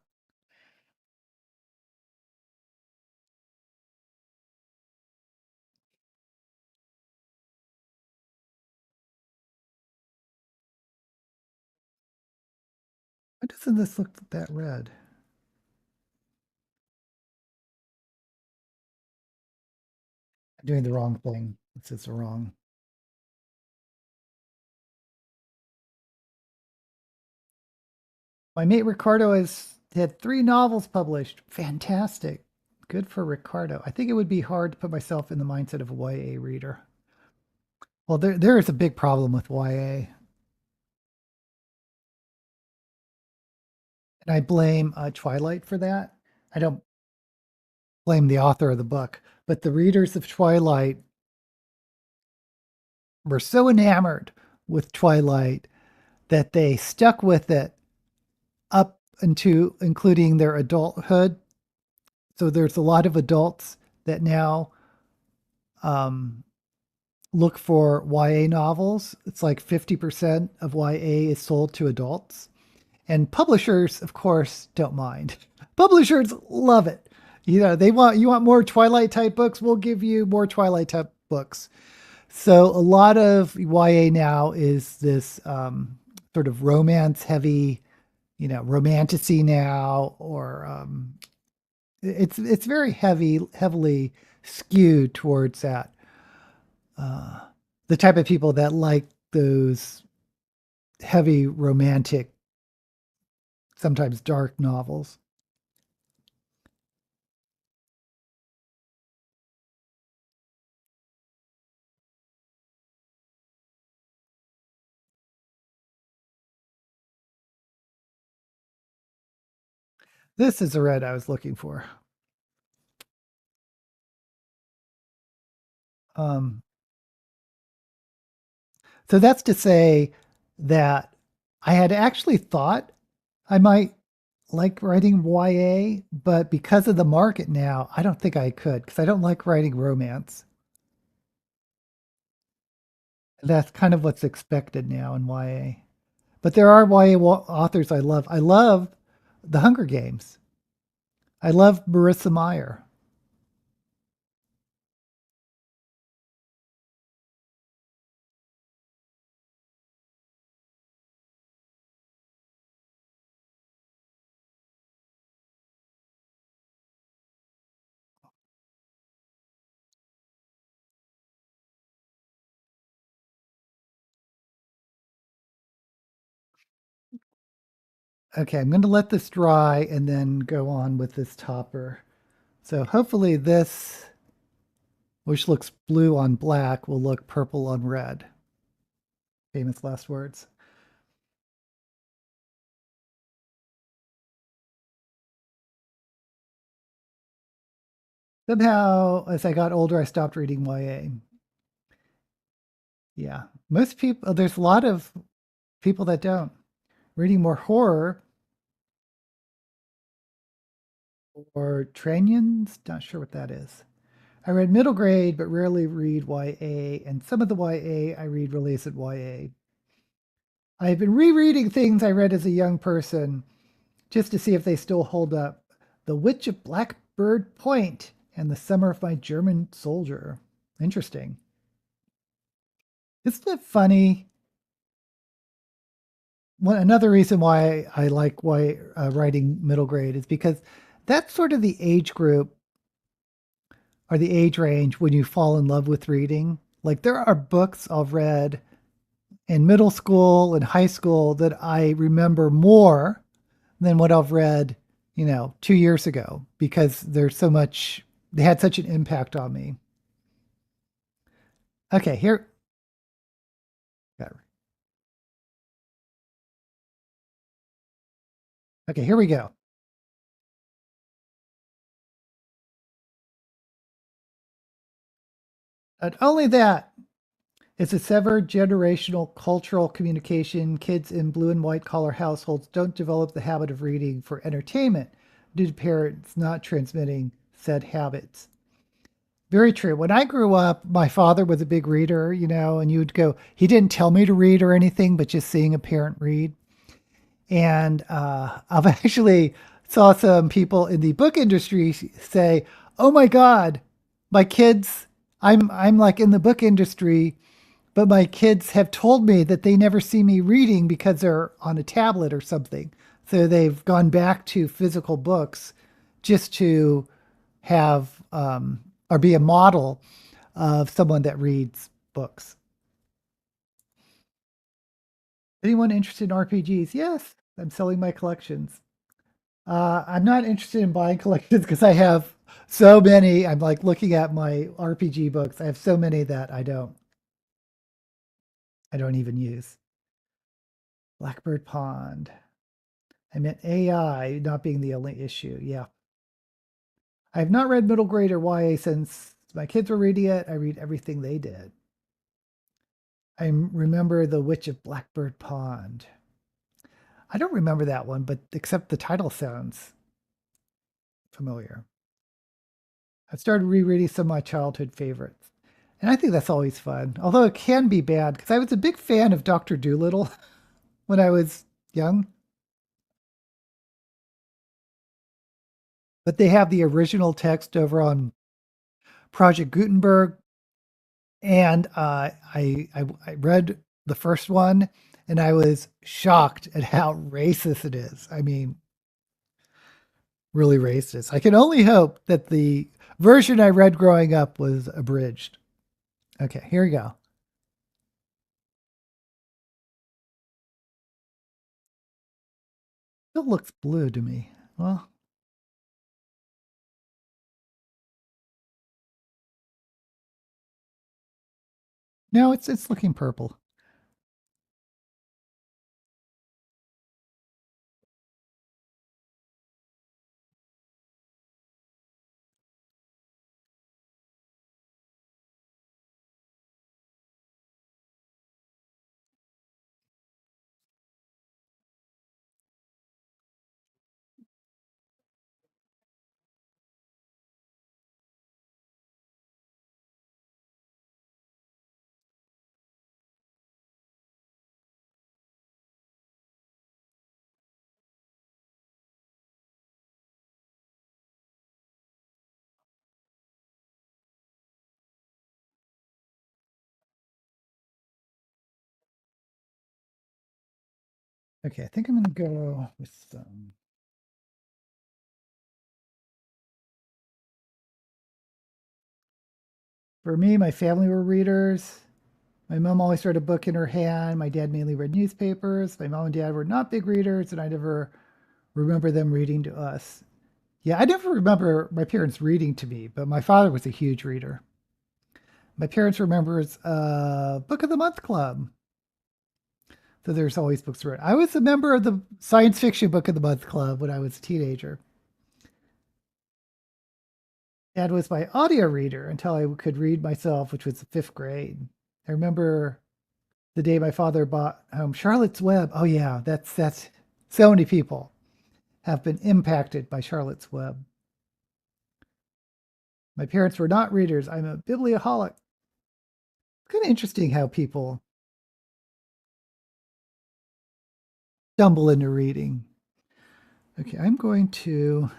Why doesn't this look that red? I'm doing the wrong thing. This is wrong. My mate Ricardo has had 3 novels published. Fantastic. Good for Ricardo. I think it would be hard to put myself in the mindset of a YA reader. Well, there is a big problem with YA. And I blame Twilight for that. I don't blame the author of the book, but the readers of Twilight were so enamored with Twilight that they stuck with it up into including their adulthood. So there's a lot of adults that now um, look for YA novels. It's like 50% of YA is sold to adults. And publishers, of course, don't mind. Publishers love it. You want more Twilight type books, we'll give you more Twilight type books. So a lot of YA now is this sort of romance heavy, romantasy now, or it's very heavily skewed towards that. The type of people that like those heavy romantic, sometimes dark novels. This is the red I was looking for. Um, so that's to say that I had actually thought I might like writing YA, but because of the market now, I don't think I could because I don't like writing romance. That's kind of what's expected now in YA. But there are YA authors I love. I love The Hunger Games. I love Marissa Meyer. Okay, I'm going to let this dry and then go on with this topper. So hopefully this, which looks blue on black, will look purple on red. Famous last words. Somehow, as I got older, I stopped reading YA. Yeah, most people, there's a lot of people that don't. Reading more horror or Tranians, not sure what that is. I read middle grade, but rarely read YA, and some of the YA I read really isn't YA. I've been rereading things I read as a young person just to see if they still hold up. The Witch of Blackbird Point and The Summer of My German Soldier. Interesting. Isn't it funny? Another reason why I like writing middle grade is because that's sort of the age group or the age range when you fall in love with reading. Like there are books I've read in middle school and high school that I remember more than what I've read, 2 years ago because they had such an impact on me. Okay, here, okay, here we go. Not only that, it's a severed generational cultural communication. Kids in blue and white collar households don't develop the habit of reading for entertainment due to parents not transmitting said habits. Very true. When I grew up, my father was a big reader, and you'd go, he didn't tell me to read or anything, but just seeing a parent read. And I've actually saw some people in the book industry say, "Oh my God, my kids, I'm like in the book industry, but my kids have told me that they never see me reading because they're on a tablet or something. So they've gone back to physical books just to have or be a model of someone that reads books." Anyone interested in RPGs? Yes, I'm selling my collections. I'm not interested in buying collections because I have so many. I'm like looking at my RPG books. I have so many that I don't even use. Blackbird Pond. I meant AI not being the only issue. Yeah. I have not read middle grade or YA since my kids were reading it. I read everything they did. I remember The Witch of Blackbird Pond. I don't remember that one, but except the title sounds familiar. I started rereading some of my childhood favorites. And I think that's always fun, although it can be bad because I was a big fan of Dr. Dolittle when I was young. But they have the original text over on Project Gutenberg, and I read the first one, and I was shocked at how racist it is. I mean, really racist. I can only hope that the version I read growing up was abridged. Okay, here we go. It looks blue to me. Well, no, it's looking purple. Okay, I think I'm going to go with some. For me, my family were readers. My mom always read a book in her hand. My dad mainly read newspapers. My mom and dad were not big readers, and I never remember them reading to us. Yeah, I never remember my parents reading to me, but my father was a huge reader. My parents remembers Book of the Month Club. So there's always books read. I was a member of the Science Fiction Book of the Month Club when I was a teenager. Dad was my audio reader until I could read myself, which was the fifth grade. I remember the day my father bought home Charlotte's Web. Oh yeah, that's so many people have been impacted by Charlotte's Web. My parents were not readers. I'm a biblioholic. It's kind of interesting how people stumble into reading. Okay, I'm going to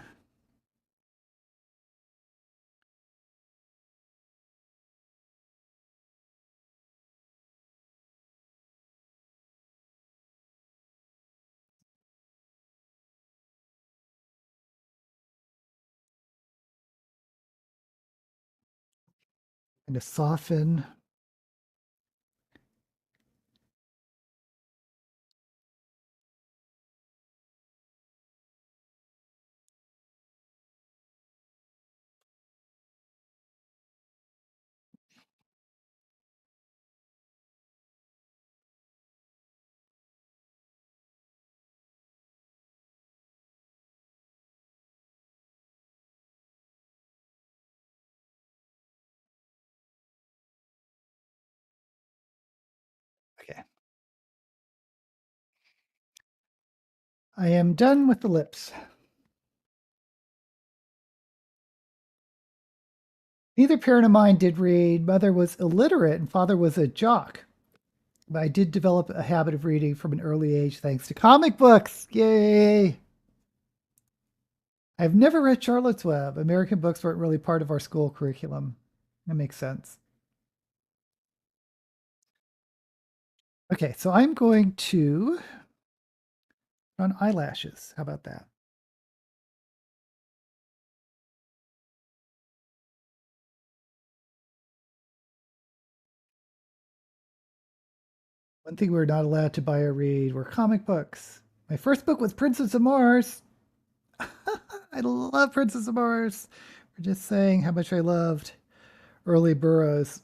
kind of soften. Okay. I am done with the lips. Neither parent of mine did read. Mother was illiterate and father was a jock. But I did develop a habit of reading from an early age thanks to comic books. Yay! I've never read Charlotte's Web. American books weren't really part of our school curriculum. That makes sense. Okay, so I'm going to run eyelashes. How about that? One thing we're not allowed to buy or read were comic books. My first book was Princess of Mars. I love Princess of Mars. We're just saying how much I loved early Burroughs.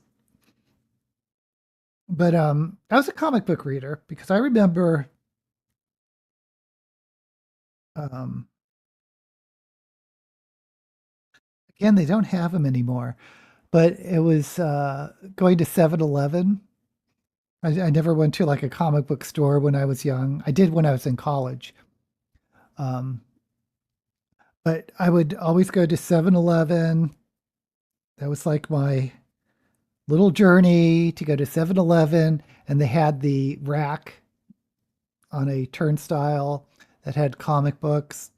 But I was a comic book reader because I remember um, again, they don't have them anymore, but it was going to 7-Eleven. I never went to like a comic book store when I was young. I did when I was in college. Um, but I would always go to 7-Eleven. That was like my little journey to go to 7-Eleven, and they had the rack on a turnstile that had comic books.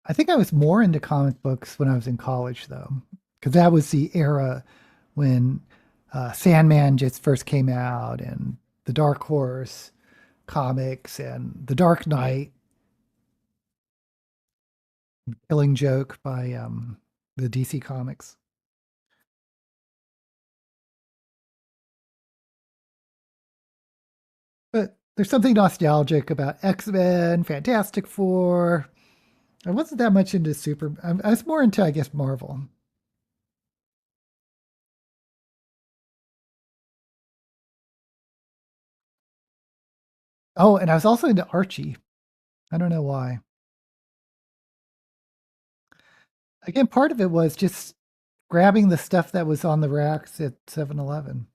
I think I was more into comic books when I was in college, though, because that was the era when Sandman just first came out, and the Dark Horse comics and The Dark Knight, Killing Joke by the DC Comics. But there's something nostalgic about X-Men, Fantastic Four. I wasn't that much into Super. I was more into, I guess, Marvel. Oh, and I was also into Archie. I don't know why. Again, part of it was just grabbing the stuff that was on the racks at 7-Eleven.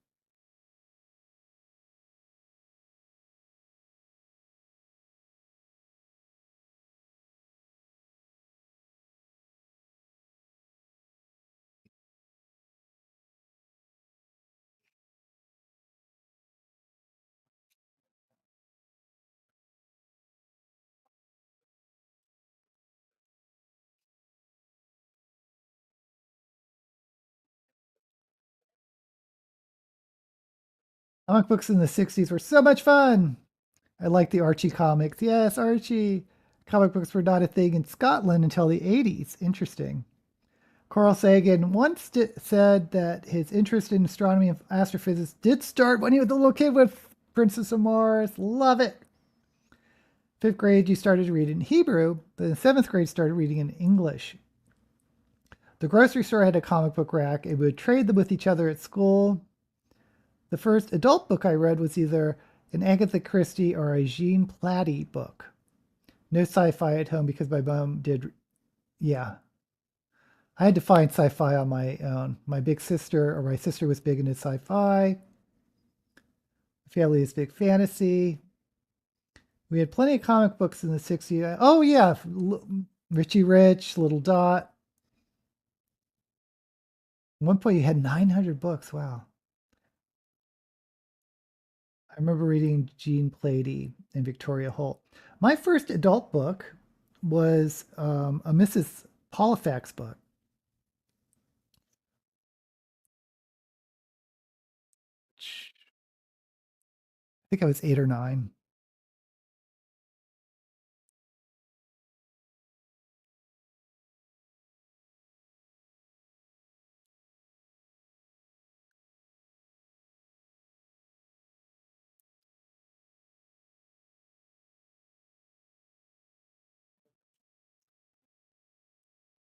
Comic books in the 60s were so much fun. I like the Archie comics. Yes, Archie. Comic books were not a thing in Scotland until the 80s. Interesting. Carl Sagan once said that his interest in astronomy and astrophysics did start when he was a little kid with Princess of Mars. Love it. Fifth grade, you started to read in Hebrew. Then in seventh grade, started reading in English. The grocery store had a comic book rack, and we would trade them with each other at school. The first adult book I read was either an Agatha Christie or a Jean Platti book. No sci-fi at home because my mom did. Yeah, I had to find sci-fi on my own. My big sister, or my sister, was big into sci-fi. Family is big fantasy. We had plenty of comic books in the 60s. Oh yeah, Richie Rich, Little Dot. At one point you had 900 books. Wow. I remember reading Jean Plady and Victoria Holt. My first adult book was a Mrs. Halifax book. I think I was 8 or 9.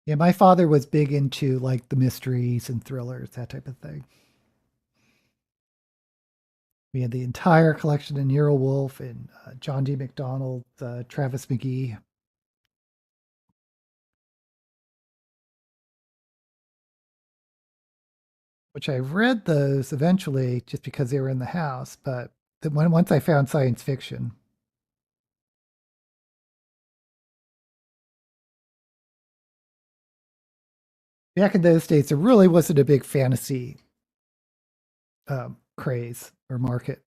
Yeah, my father was big into like the mysteries and thrillers, that type of thing. We had the entire collection of Nero Wolfe and John D. MacDonald, Travis McGee, which I read those eventually just because they were in the house. But once I found science fiction, back in those days, there really wasn't a big fantasy craze or market.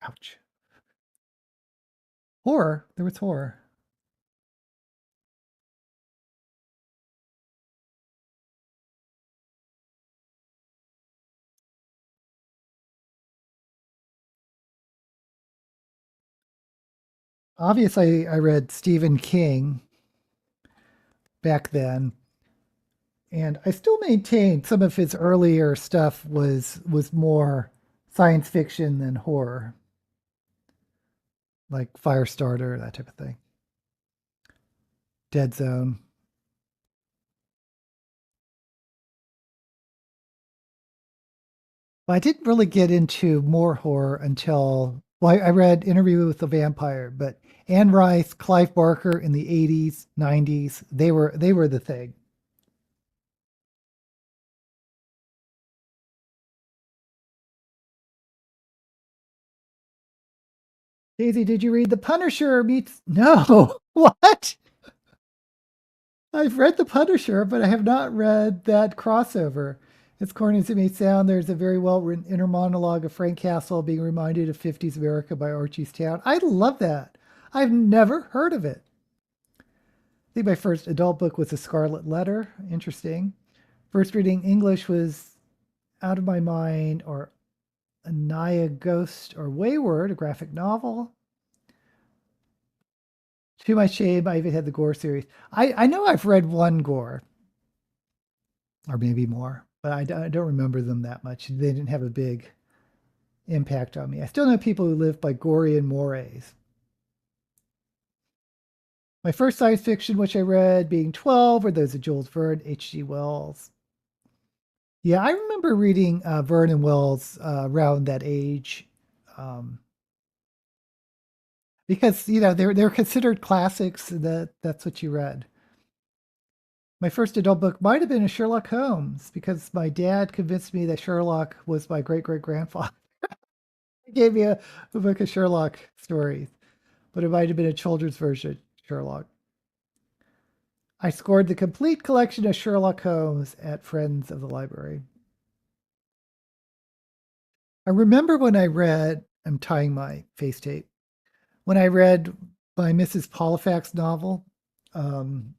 Ouch. Horror. There was horror. Obviously, I read Stephen King back then, and I still maintain some of his earlier stuff was more science fiction than horror, like Firestarter, that type of thing. Dead Zone. But I didn't really get into more horror until well, I read Interview with the Vampire, but Anne Rice, Clive Barker in the 80s, 90s, they were the thing. Daisy, did you read The Punisher meets No. What? I've read The Punisher, but I have not read that crossover. As corny as it may sound, there's a very well written inner monologue of Frank Castle being reminded of 50s America by Archie's Town. I love that. I've never heard of it. I think my first adult book was A Scarlet Letter. Interesting. First reading English was Out of My Mind or Anaya Ghost or Wayward, a graphic novel. To my shame, I even had the Gore series. I know I've read one Gore, or maybe more, but I don't remember them that much. They didn't have a big impact on me. I still know people who live by Gory and Mores. My first science fiction, which I read being 12, were those of Jules Verne, H.G. Wells. Yeah, I remember reading Verne and Wells around that age, um, because they're considered classics. That's what you read. My first adult book might have been a Sherlock Holmes because my dad convinced me that Sherlock was my great great grandfather. He gave me a book of Sherlock stories, but it might have been a children's version of Sherlock. I scored the complete collection of Sherlock Holmes at Friends of the Library. I remember when I read, I'm tying my face tape, when I read my Mrs. Polifax novel. Um,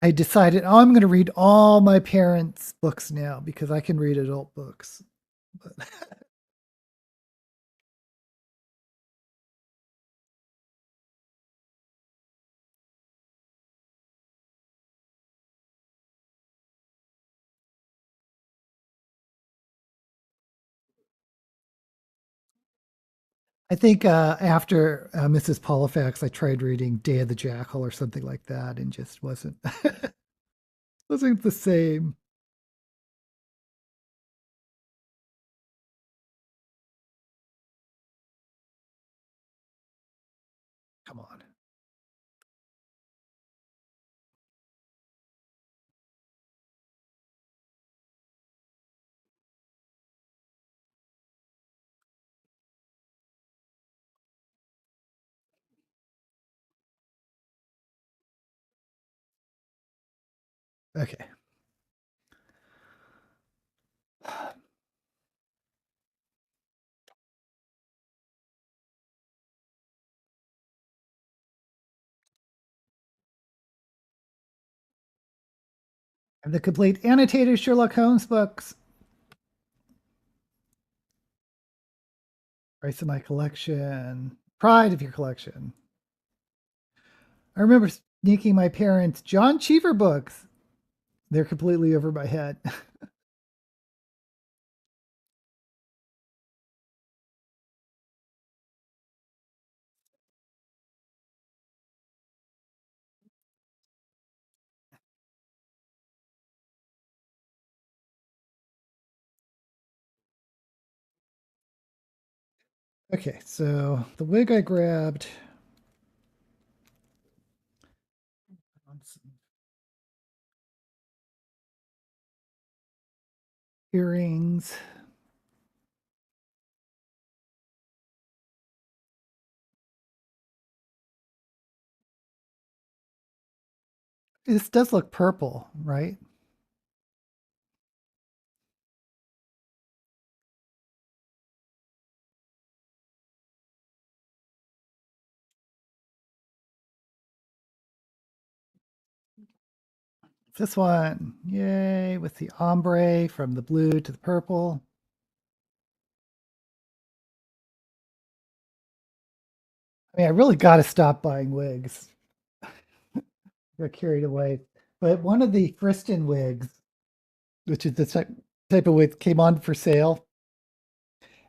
I decided, oh, I'm going to read all my parents' books now because I can read adult books. But I think after Mrs. Polifax, I tried reading Day of the Jackal or something like that, and just wasn't the same. Come on. Okay. And the complete annotated Sherlock Holmes books. Price of my collection. Pride of your collection. I remember sneaking my parents' John Cheever books. They're completely over my head. Okay, so the wig I grabbed. Earrings. This does look purple, right? This one, yay, with the ombre from the blue to the purple. I mean, I really got to stop buying wigs. Got carried away. But one of the Friston wigs, which is the type of wig, came on for sale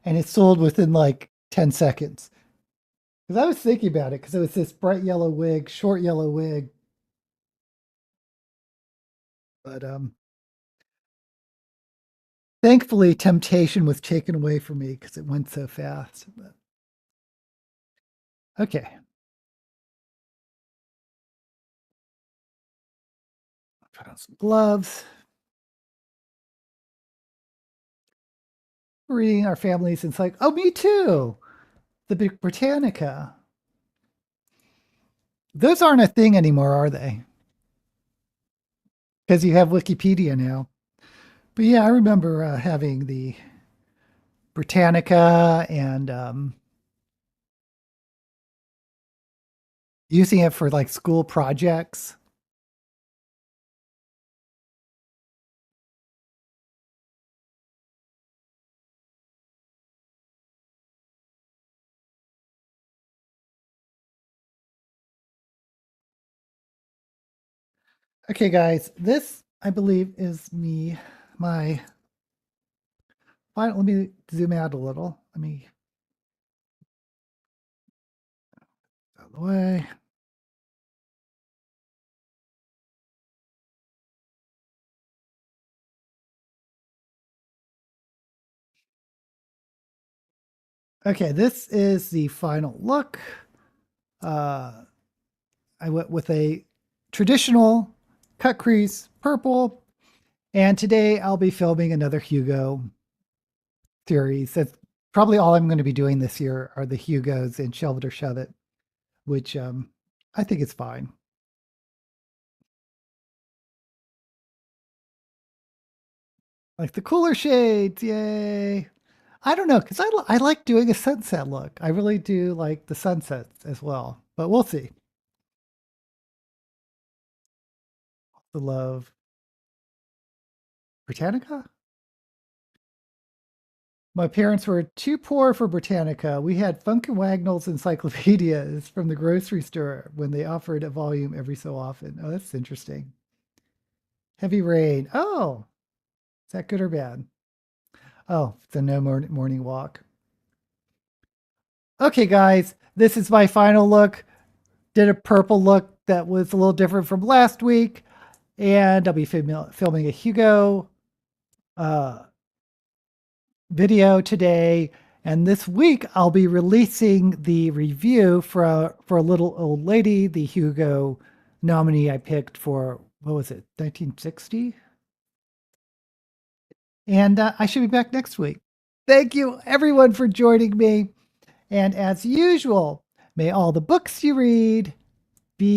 and it sold within like 10 seconds. Because I was thinking about it because it was this bright yellow wig, short yellow wig. But thankfully, temptation was taken away from me because it went so fast. But, okay. Put on some gloves. Reading our families, and it's like, oh, me too. The Big Britannica. Those aren't a thing anymore, are they? Because you have Wikipedia now. But yeah, I remember having the Britannica and using it for like school projects. Okay, guys, this I believe is me. My final. Let me zoom out a little. Let me out of the way. Okay, this is the final look. I went with a traditional cut crease purple, and today I'll be filming another Hugo series. That's probably all I'm going to be doing this year are the Hugos and Shelve It or Shove It, which I think is fine. Like the cooler shades, yay! I don't know because I like doing a sunset look. I really do like the sunsets as well, but we'll see. The love Britannica. My parents were too poor for Britannica. We had Funk and Wagnall's encyclopedias from the grocery store when they offered a volume every so often. Oh, that's interesting. Heavy Rain. Oh, is that good or bad? Oh, it's a no morning walk. Okay, guys, this is my final look. Did a purple look that was a little different from last week, and I'll be filming a Hugo uh, video today. And this week, I'll be releasing the review for a little old lady, the Hugo nominee I picked for what was it, 1960? And I should be back next week. Thank you, everyone, for joining me. And as usual, may all the books you read